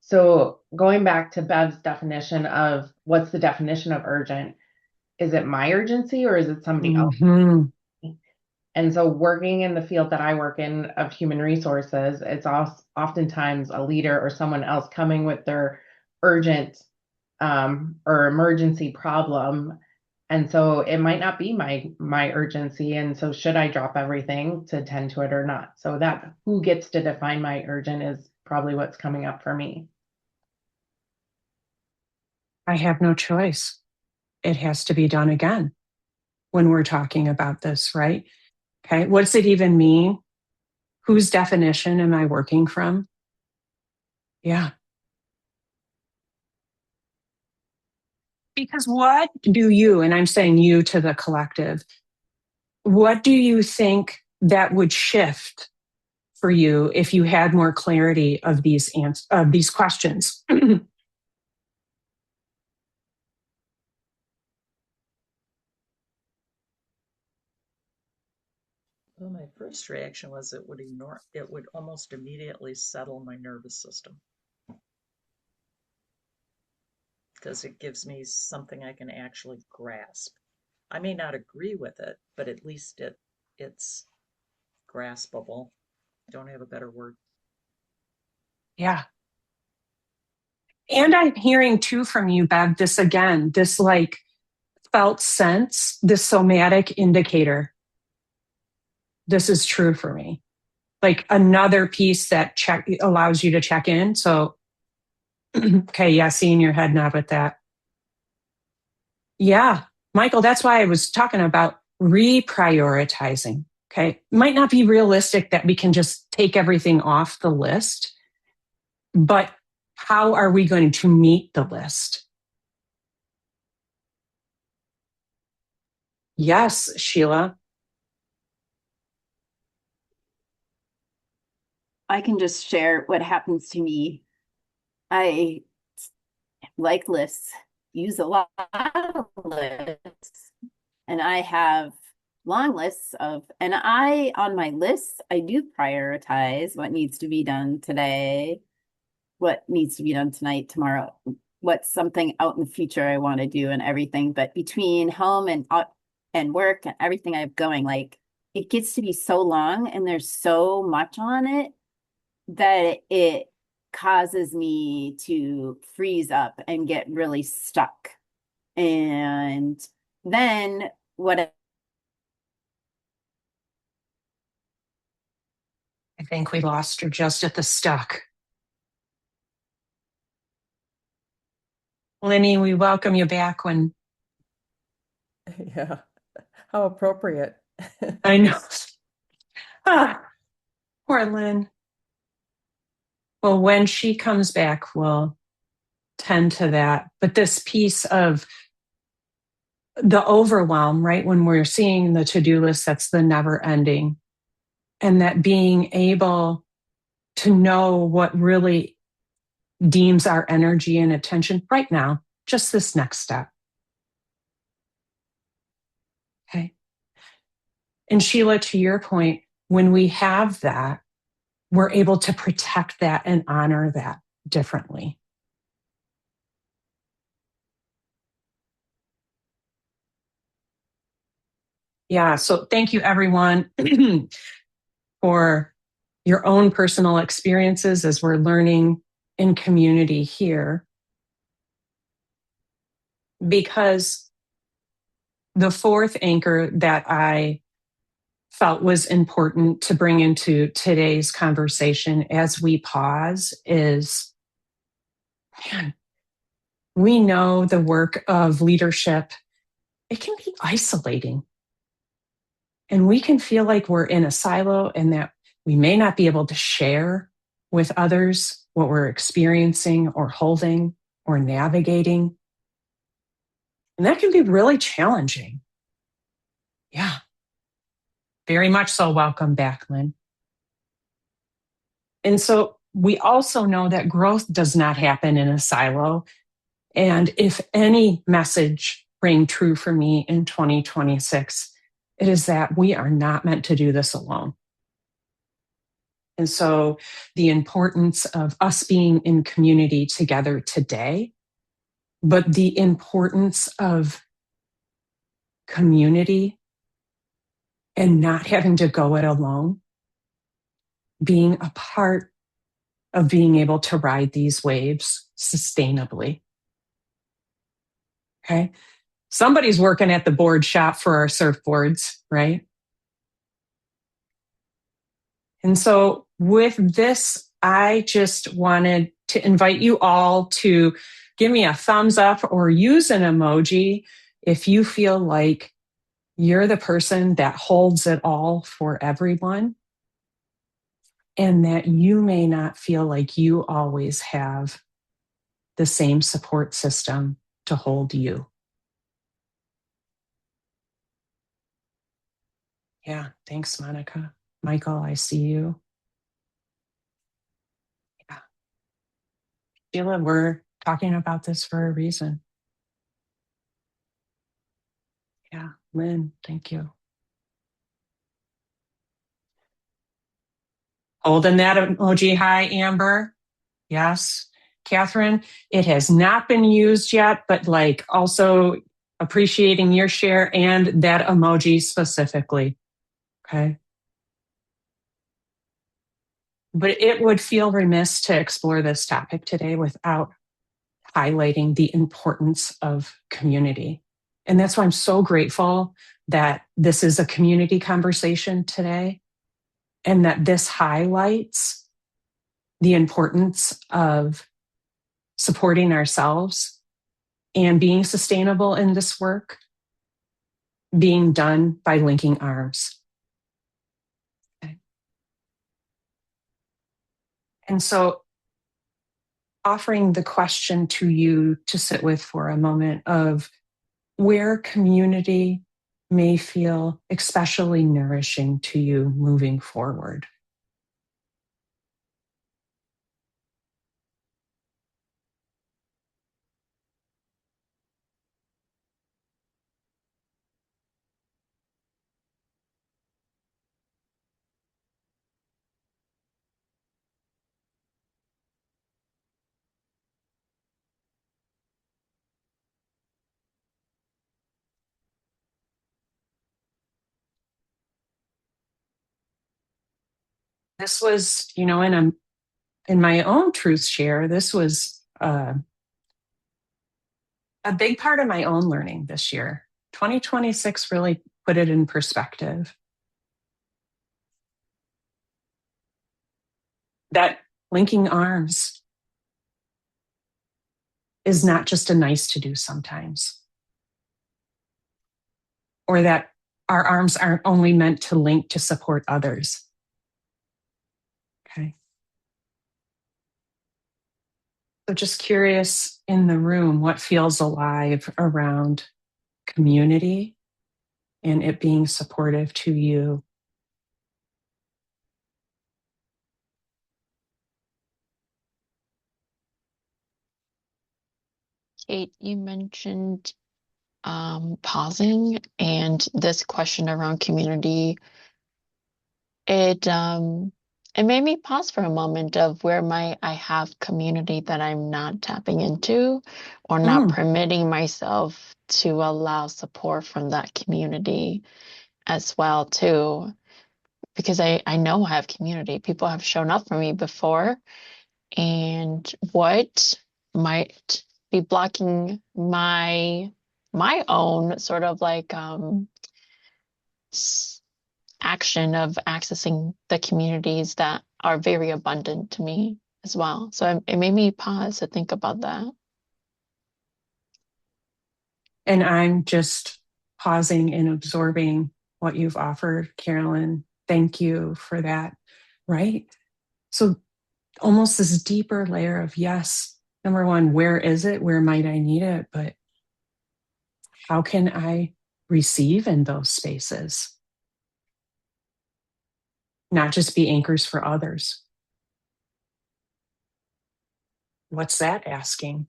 So going back to Bev's definition of what's the definition of urgent, is it my urgency or is it somebody else? Mm-hmm. And so working in the field that I work in of human resources, it's oftentimes a leader or someone else coming with their urgent or emergency problem. And so it might not be my urgency. And so should I drop everything to tend to it or not? So that who gets to define my urgent is probably what's coming up for me. I have no choice. It has to be done again when we're talking about this, right? Okay. What does it even mean? Whose definition am I working from? Yeah. Because what do you, and I'm saying you to the collective, what do you think that would shift for you if you had more clarity of these questions? Well, my first reaction was it would almost immediately settle my nervous system because it gives me something I can actually grasp. I may not agree with it, but at least it's graspable. Don't have a better word. Yeah. And I'm hearing too from you, Bev, this again, this like felt sense, this somatic indicator. This is true for me. Like another piece that allows you to check in. So, okay, yeah, seeing your head nod with that. Yeah, Michael, that's why I was talking about reprioritizing. Okay, might not be realistic that we can just take everything off the list, but how are we going to meet the list? Yes, Sheila. I can just share what happens to me. I like lists, use a lot of lists, and I have long lists and on my lists, I do prioritize what needs to be done today, what needs to be done tonight, tomorrow, what's something out in the future I want to do and everything. But between home and work and everything I have going, like it gets to be so long and there's so much on it that it causes me to freeze up and get really stuck. And then what I think we lost her just at the stuck. Lenny, we welcome you back when. Yeah, how appropriate. I know. Poor Lynn. Well, when she comes back, we'll tend to that. But this piece of the overwhelm, right? When we're seeing the to-do list, that's the never ending. And that being able to know what really deems our energy and attention right now, just this next step. Okay. And Sheila, to your point, when we have that, we're able to protect that and honor that differently. Yeah, so thank you everyone for your own personal experiences as we're learning in community here. Because the fourth anchor that I felt was important to bring into today's conversation as we pause is, man, we know the work of leadership, it can be isolating. And we can feel like we're in a silo and that we may not be able to share with others what we're experiencing or holding or navigating. And that can be really challenging. Yeah. Very much so. Welcome back, Lynn. And so we also know that growth does not happen in a silo. And if any message rang true for me in 2026, it is that we are not meant to do this alone. And so the importance of us being in community together today, but the importance of community and not having to go it alone, being a part of being able to ride these waves sustainably. Okay. Somebody's working at the board shop for our surfboards, right? And so with this, I just wanted to invite you all to give me a thumbs up or use an emoji if you feel like you're the person that holds it all for everyone, and that you may not feel like you always have the same support system to hold you. Yeah, thanks, Monica. Michael, I see you. Yeah. Sheila, we're talking about this for a reason. Yeah, Lynn, thank you. Holding that emoji high, Amber. Yes. Catherine, it has not been used yet, but like also appreciating your share and that emoji specifically. Okay. But it would feel remiss to explore this topic today without highlighting the importance of community. And that's why I'm so grateful that this is a community conversation today, and that this highlights the importance of supporting ourselves and being sustainable in this work being done by linking arms. Okay. And so offering the question to you to sit with for a moment of where community may feel especially nourishing to you moving forward. This was, in my own truth share, this was a big part of my own learning this year. 2026 really put it in perspective. That linking arms is not just a nice to do sometimes, or that our arms aren't only meant to link to support others. Okay. So just curious in the room, what feels alive around community and it being supportive to you? Kate, you mentioned pausing and this question around community. It made me pause for a moment of where might I have community that I'm not tapping into or not permitting myself to allow support from that community as well too. Because I know I have community. People have shown up for me before, and what might be blocking my own sort of like action of accessing the communities that are very abundant to me as well. So it made me pause to think about that. And I'm just pausing and absorbing what you've offered, Carolyn. Thank you for that. Right? So almost this deeper layer of yes, number one, where is it? Where might I need it? But how can I receive in those spaces? Not just be anchors for others. What's that asking?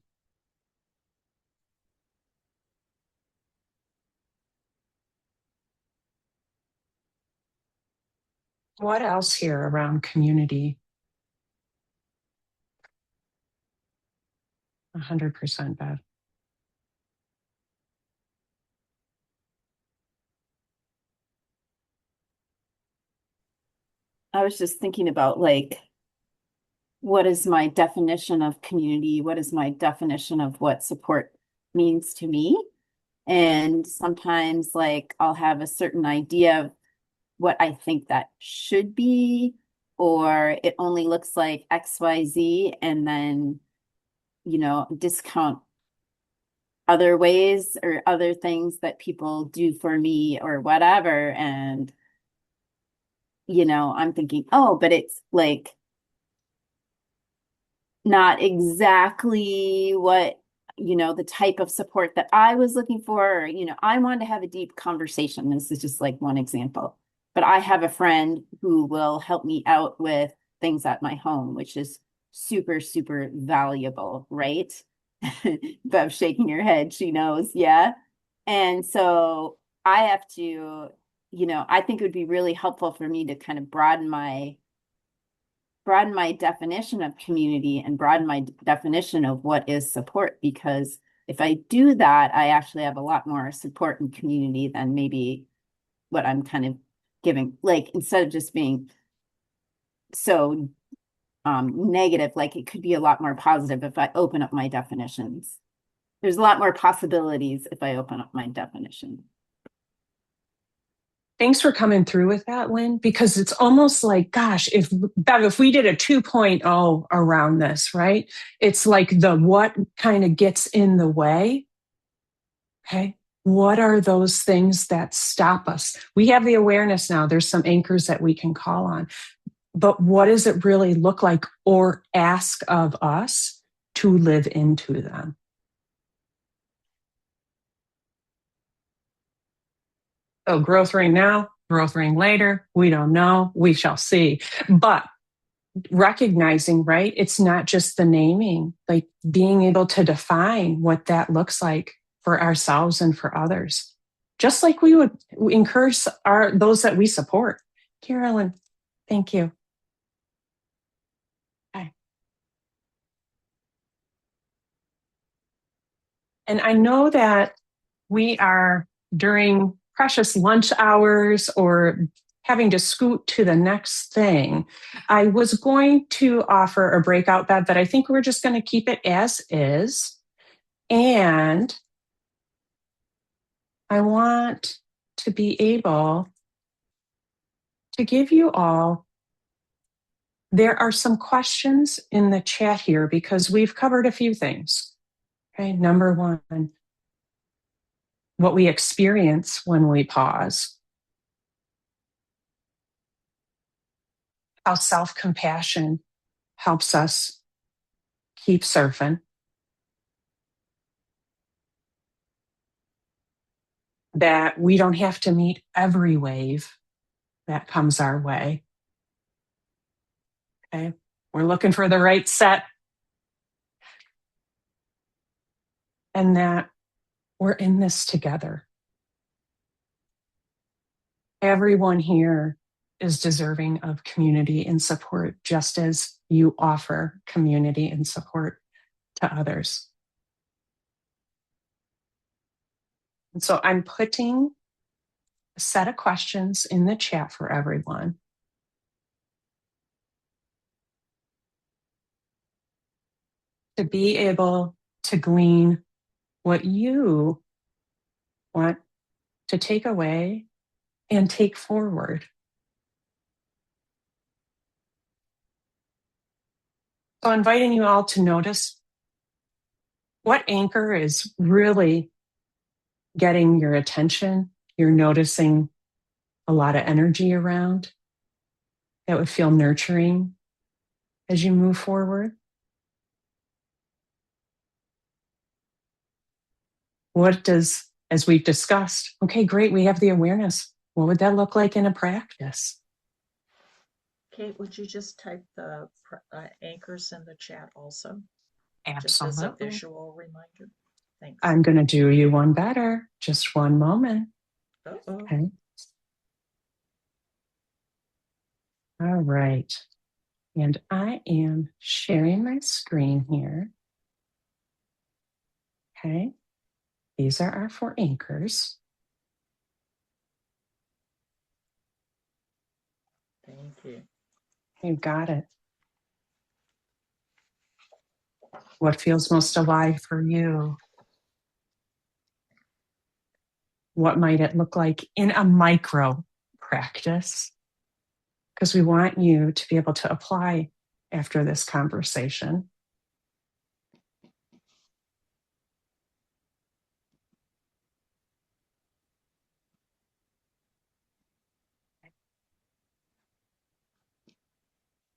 What else here around community? 100%, Bev. I was just thinking about like, what is my definition of community? What is my definition of what support means to me? And sometimes like I'll have a certain idea of what I think that should be, or it only looks like XYZ, and then, discount other ways or other things that people do for me or whatever. And, I'm thinking, oh, but it's like not exactly what, the type of support that I was looking for. Or, I wanted to have a deep conversation. This is just like one example. But I have a friend who will help me out with things at my home, which is super, super valuable, right? Bev shaking her head, she knows, yeah. And so I have to, I think it would be really helpful for me to kind of broaden my definition of community and broaden my definition of what is support, because if I do that, I actually have a lot more support and community than maybe what I'm kind of giving. Like instead of just being so negative, like it could be a lot more positive if I open up my definitions. There's a lot more possibilities if I open up my definition. Thanks for coming through with that, Lynn, because it's almost like, gosh, if Bev, if we did a 2.0 around this, right? It's like the what kind of gets in the way. Okay. What are those things that stop us? We have the awareness now. There's some anchors that we can call on. But what does it really look like or ask of us to live into them? So growth ring now, growth ring later, we don't know, we shall see. But recognizing, right, it's not just the naming, like being able to define what that looks like for ourselves and for others. Just like we would encourage those that we support. Carolyn, thank you. Okay. And I know that we are during precious lunch hours or having to scoot to the next thing. I was going to offer a breakout, Bev, but I think we're just going to keep it as is. And I want to be able to give you all, there are some questions in the chat here because we've covered a few things. Okay, number one, what we experience when we pause, how self-compassion helps us keep surfing, that we don't have to meet every wave that comes our way. Okay, we're looking for the right set, and that we're in this together. Everyone here is deserving of community and support, just as you offer community and support to others. And so I'm putting a set of questions in the chat for everyone. To be able to glean what you want to take away and take forward. So inviting you all to notice what anchor is really getting your attention. You're noticing a lot of energy around that would feel nurturing as you move forward. What does, as we've discussed, okay, great, we have the awareness. What would that look like in a practice? Kate, would you just type the anchors in the chat also? Absolutely. Just as a visual reminder. Thanks. I'm going to do you one better. Just one moment. Uh-oh. Okay. All right. And I am sharing my screen here. Okay. These are our 4 anchors. Thank you. You got it. What feels most alive for you? What might it look like in a micro practice? Because we want you to be able to apply after this conversation.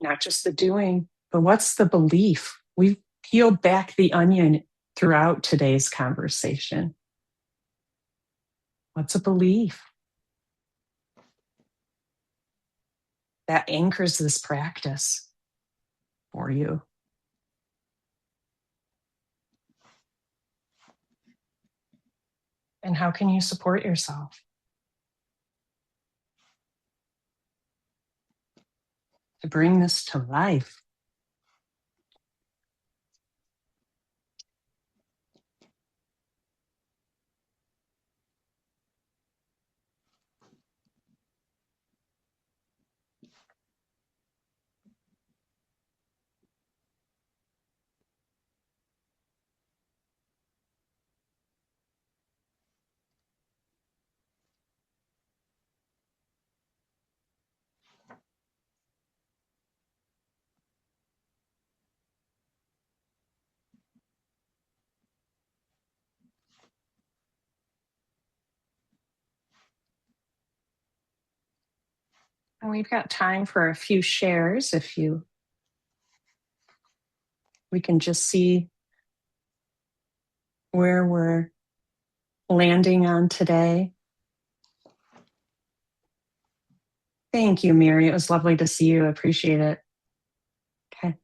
Not just the doing, but what's the belief? We've peeled back the onion throughout today's conversation. What's a belief that anchors this practice for you? And how can you support yourself to bring this to life? And we've got time for a few shares we can just see where we're landing on today. Thank you, Mary. It was lovely to see you. I appreciate it. Okay.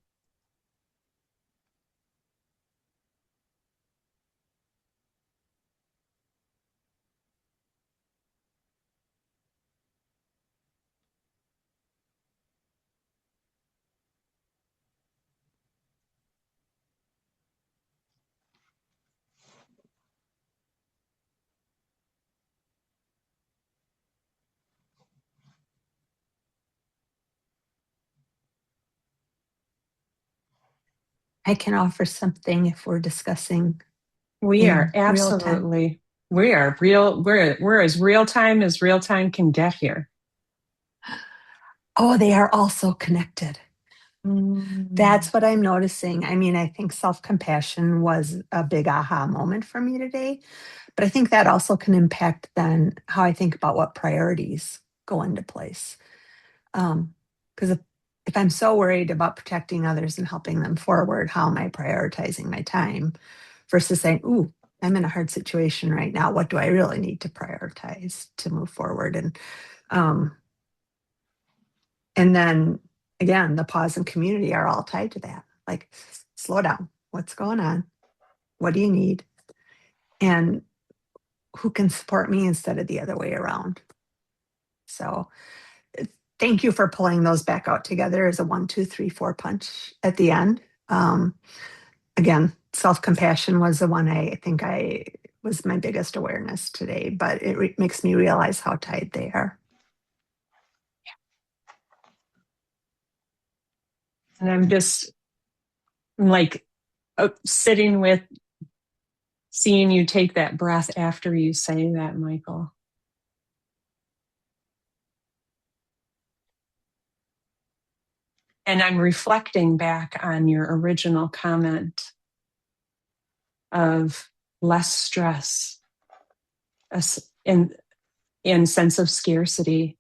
I can offer something if we're discussing. We are real time. absolutely, we are real, we're as real time can get here. Oh, they are also connected. That's what I'm noticing. I mean, I think self-compassion was a big aha moment for me today, but I think that also can impact then how I think about what priorities go into place. Because if I'm so worried about protecting others and helping them forward, how am I prioritizing my time versus saying, ooh, I'm in a hard situation right now. What do I really need to prioritize to move forward? And then again, the pause and community are all tied to that. Like, slow down. What's going on? What do you need? And who can support me instead of the other way around? So thank you for pulling those back out together as a 1, 2, 3, 4 punch at the end. Again, self-compassion was the one I think I was my biggest awareness today, but it makes me realize how tied they are. And I'm just like sitting with seeing you take that breath after you say that, Michael. And I'm reflecting back on your original comment of less stress and sense of scarcity,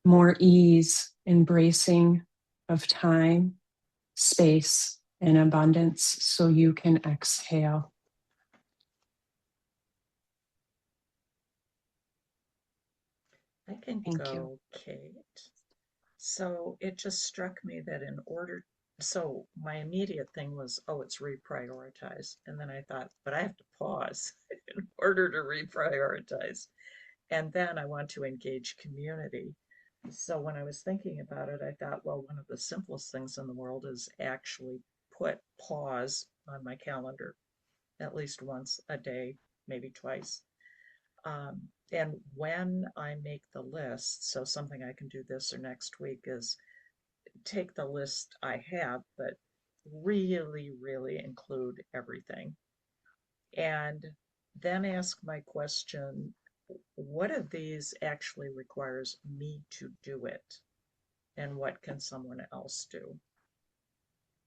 more ease, embracing of time, space, and abundance so you can exhale. I can Thank go, you. Kate. So it just struck me that so my immediate thing was, oh, it's reprioritize. And then I thought, but I have to pause in order to reprioritize. And then I want to engage community. So when I was thinking about it, I thought, well, one of the simplest things in the world is actually put pause on my calendar at least once a day, maybe twice. And when I make the list, so something I can do this or next week is take the list I have, but really, really include everything. And then ask my question, what of these actually requires me to do it? And what can someone else do?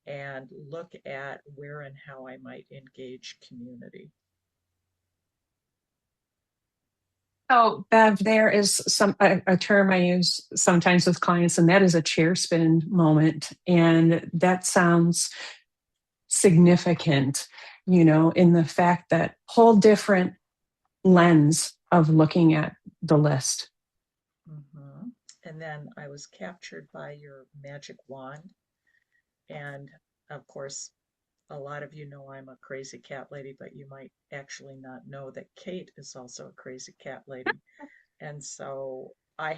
And look at where and how I might engage community. Oh, Bev, there is a term I use sometimes with clients, and that is a chair spin moment. And that sounds significant, in the fact that whole different lens of looking at the list. Mm-hmm. And then I was captured by your magic wand. And of course, a lot of you know I'm a crazy cat lady, but you might actually not know that Kate is also a crazy cat lady. And so I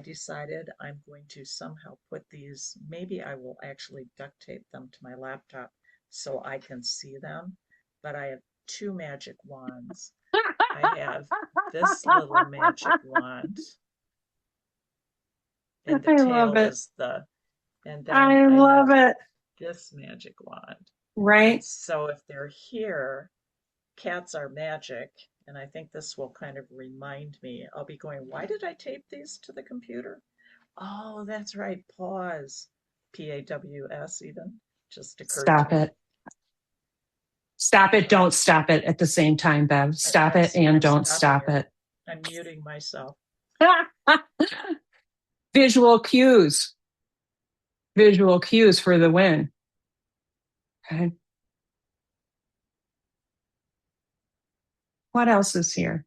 decided I'm going to somehow put these, maybe I will actually duct tape them to my laptop so I can see them. But I have two magic wands. I have this little magic wand, and the I love tail it. is and then I I love have it. this magic wand. And Right? so if they're here, cats are magic. And I think this will kind of remind me. I'll be going, why did I tape these to the computer? Oh, that's right. Pause. PAWS even just occurred to Stop me. it. Stop it. So Don't stop it at the same time, Bev. Stop it and I'm don't stopping stop it. it. I'm muting myself. Visual cues. Visual cues for the win. Okay. What else is here?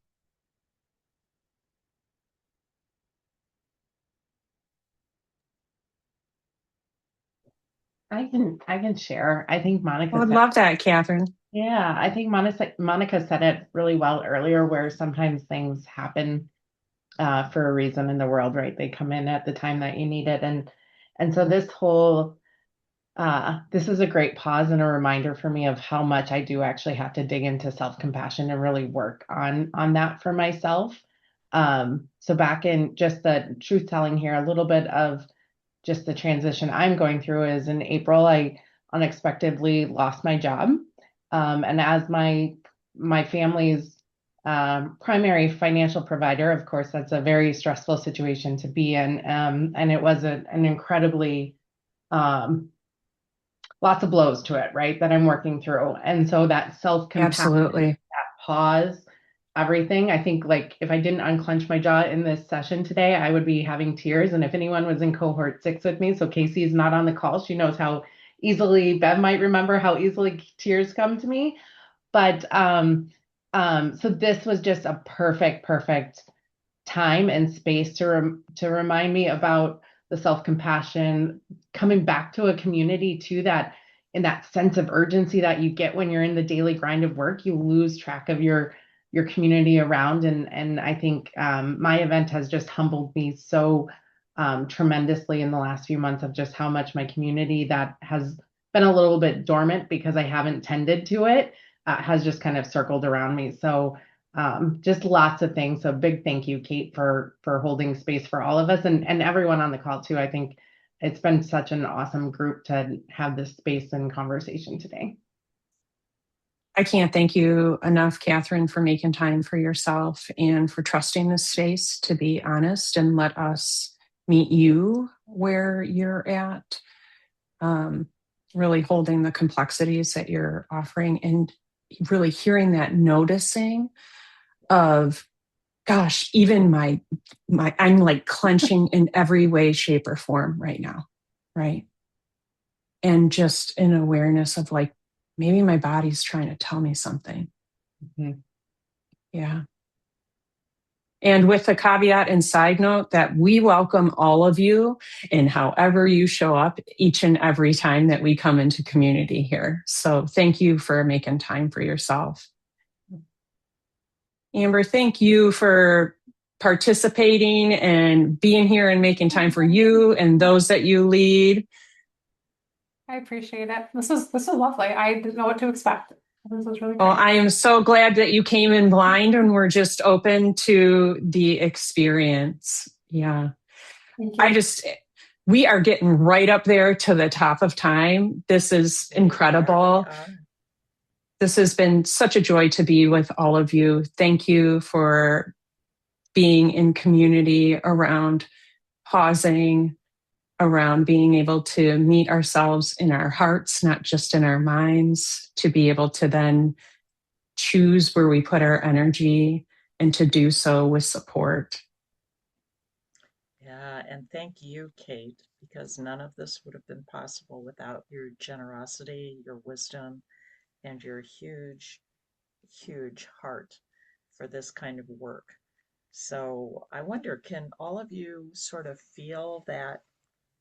I can share. I think I Monica would said, love that, Catherine. yeah, I think Monica said it really well earlier, where sometimes things happen for a reason in the world, right? They come in at the time that you need it. And so this is a great pause and a reminder for me of how much I do actually have to dig into self-compassion and really work on that for myself. So back in just the truth telling here, a little bit of just the transition I'm going through is in April, I unexpectedly lost my job. And as my family's primary financial provider, of course, that's a very stressful situation to be in. And it was an incredibly um, lots of blows to it, right? That I'm working through. And so that self-compassion, Absolutely. that pause, everything. I think like if I didn't unclench my jaw in this session today, I would be having tears. And if anyone was in cohort 6 with me, so Casey is not on the call, she knows how easily, Bev might remember how easily tears come to me. But so this was just a perfect time and space to remind me about the self-compassion, coming back to a community too, that in that sense of urgency that you get when you're in the daily grind of work, you lose track of your community around. And I think my event has just humbled me so tremendously in the last few months of just how much my community that has been a little bit dormant because I haven't tended to it has just kind of circled around me. So just lots of things. So big thank you, Kate, for holding space for all of us and everyone on the call too. I think it's been such an awesome group to have this space and conversation today. I can't thank you enough, Catherine, for making time for yourself and for trusting this space to be honest and let us meet you where you're at. Really holding the complexities that you're offering and really hearing that noticing of, gosh, even my I'm like clenching in every way, shape, or form right now, right? And just an awareness of like, maybe my body's trying to tell me something. Mm-hmm. Yeah. And with the caveat and side note that we welcome all of you in however you show up each and every time that we come into community here. So thank you for making time for yourself. Amber, thank you for participating and being here and making time for you and those that you lead. I appreciate it. This is lovely. I didn't know what to expect. This was really great. Well, I am so glad that you came in blind and we're just open to the experience. Yeah. Thank you. We are getting right up there to the top of time. This is incredible. We are. This has been such a joy to be with all of you. Thank you for being in community, around pausing, around being able to meet ourselves in our hearts, not just in our minds, to be able to then choose where we put our energy and to do so with support. Yeah, and thank you, Kate, because none of this would have been possible without your generosity, your wisdom, and your huge, huge heart for this kind of work. So I wonder, can all of you sort of feel that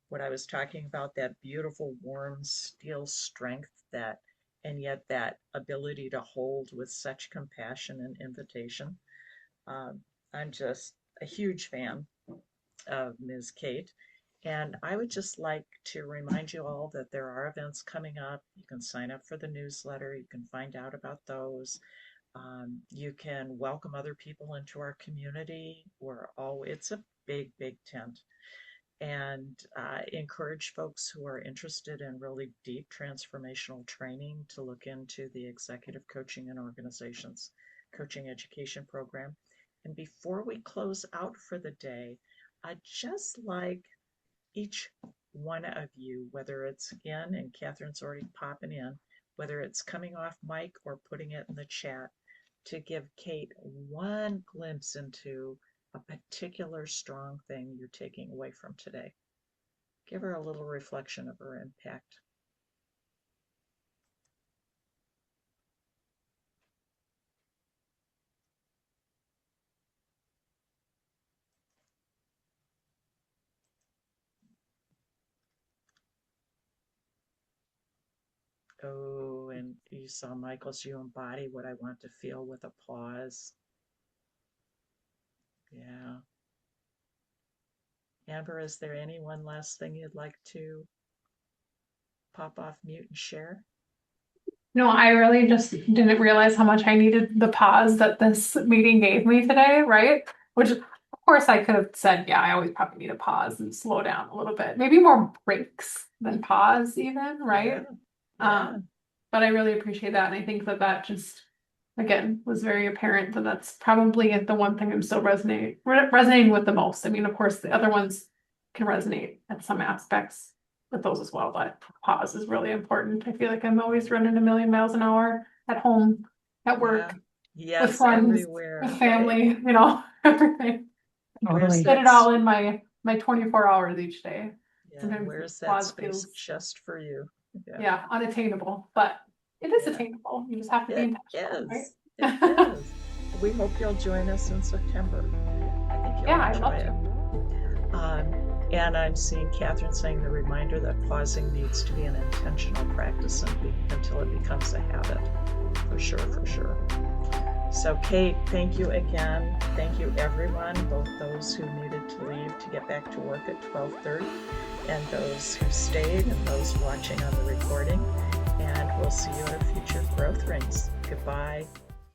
what I was talking about, that beautiful, warm steel strength that, and yet that ability to hold with such compassion and invitation? Um, I'm just a huge fan of Ms. Kate. And I would just like to remind you all that there are events coming up. You can sign up for the newsletter. You can find out about those. You can welcome other people into our community. It's a big, big tent. And encourage folks who are interested in really deep transformational training to look into the Executive Coaching and Organizations Coaching Education Program. And before we close out for the day, I'd just like each one of you, whether it's in, and Catherine's already popping in, whether it's coming off mic or putting it in the chat, to give Kate one glimpse into a particular strong thing you're taking away from today. Give her a little reflection of her impact. Oh, and you saw Michael's, you embody what I want to feel with a pause. Yeah. Amber, is there any one last thing you'd like to pop off mute and share? No, I really just didn't realize how much I needed the pause that this meeting gave me today, right? Which, of course, I could have said, yeah, I always probably need a pause and slow down a little bit. Maybe more breaks than pause, even, right? Yeah. But I really appreciate that. And I think that that just, again, was very apparent that that's probably the one thing I'm still resonating with the most. I mean, of course, the other ones can resonate at some aspects with those as well, but pause is really important. I feel like I'm always running a million miles an hour at home, at work, Yeah. with Yes, friends, everywhere. with family, you know, everything. Totally. Fit it all in my 24 hours each day. Yeah, Sometimes where's that pause space feels, just for you? yeah, unattainable, but it is Yeah. attainable. You just have to be It intentional, right? is. It is. We hope you'll join us in September. I think you'll Yeah, I'd enjoy love it. to. And I'm seeing Catherine saying the reminder that pausing needs to be an intentional practice until it becomes a habit. For sure, for sure. So Kate, thank you again. Thank you everyone, both those who needed to leave to get back to work at 12:30 and those who stayed and those watching on the recording. And we'll see you at a future Growth Rings. Goodbye.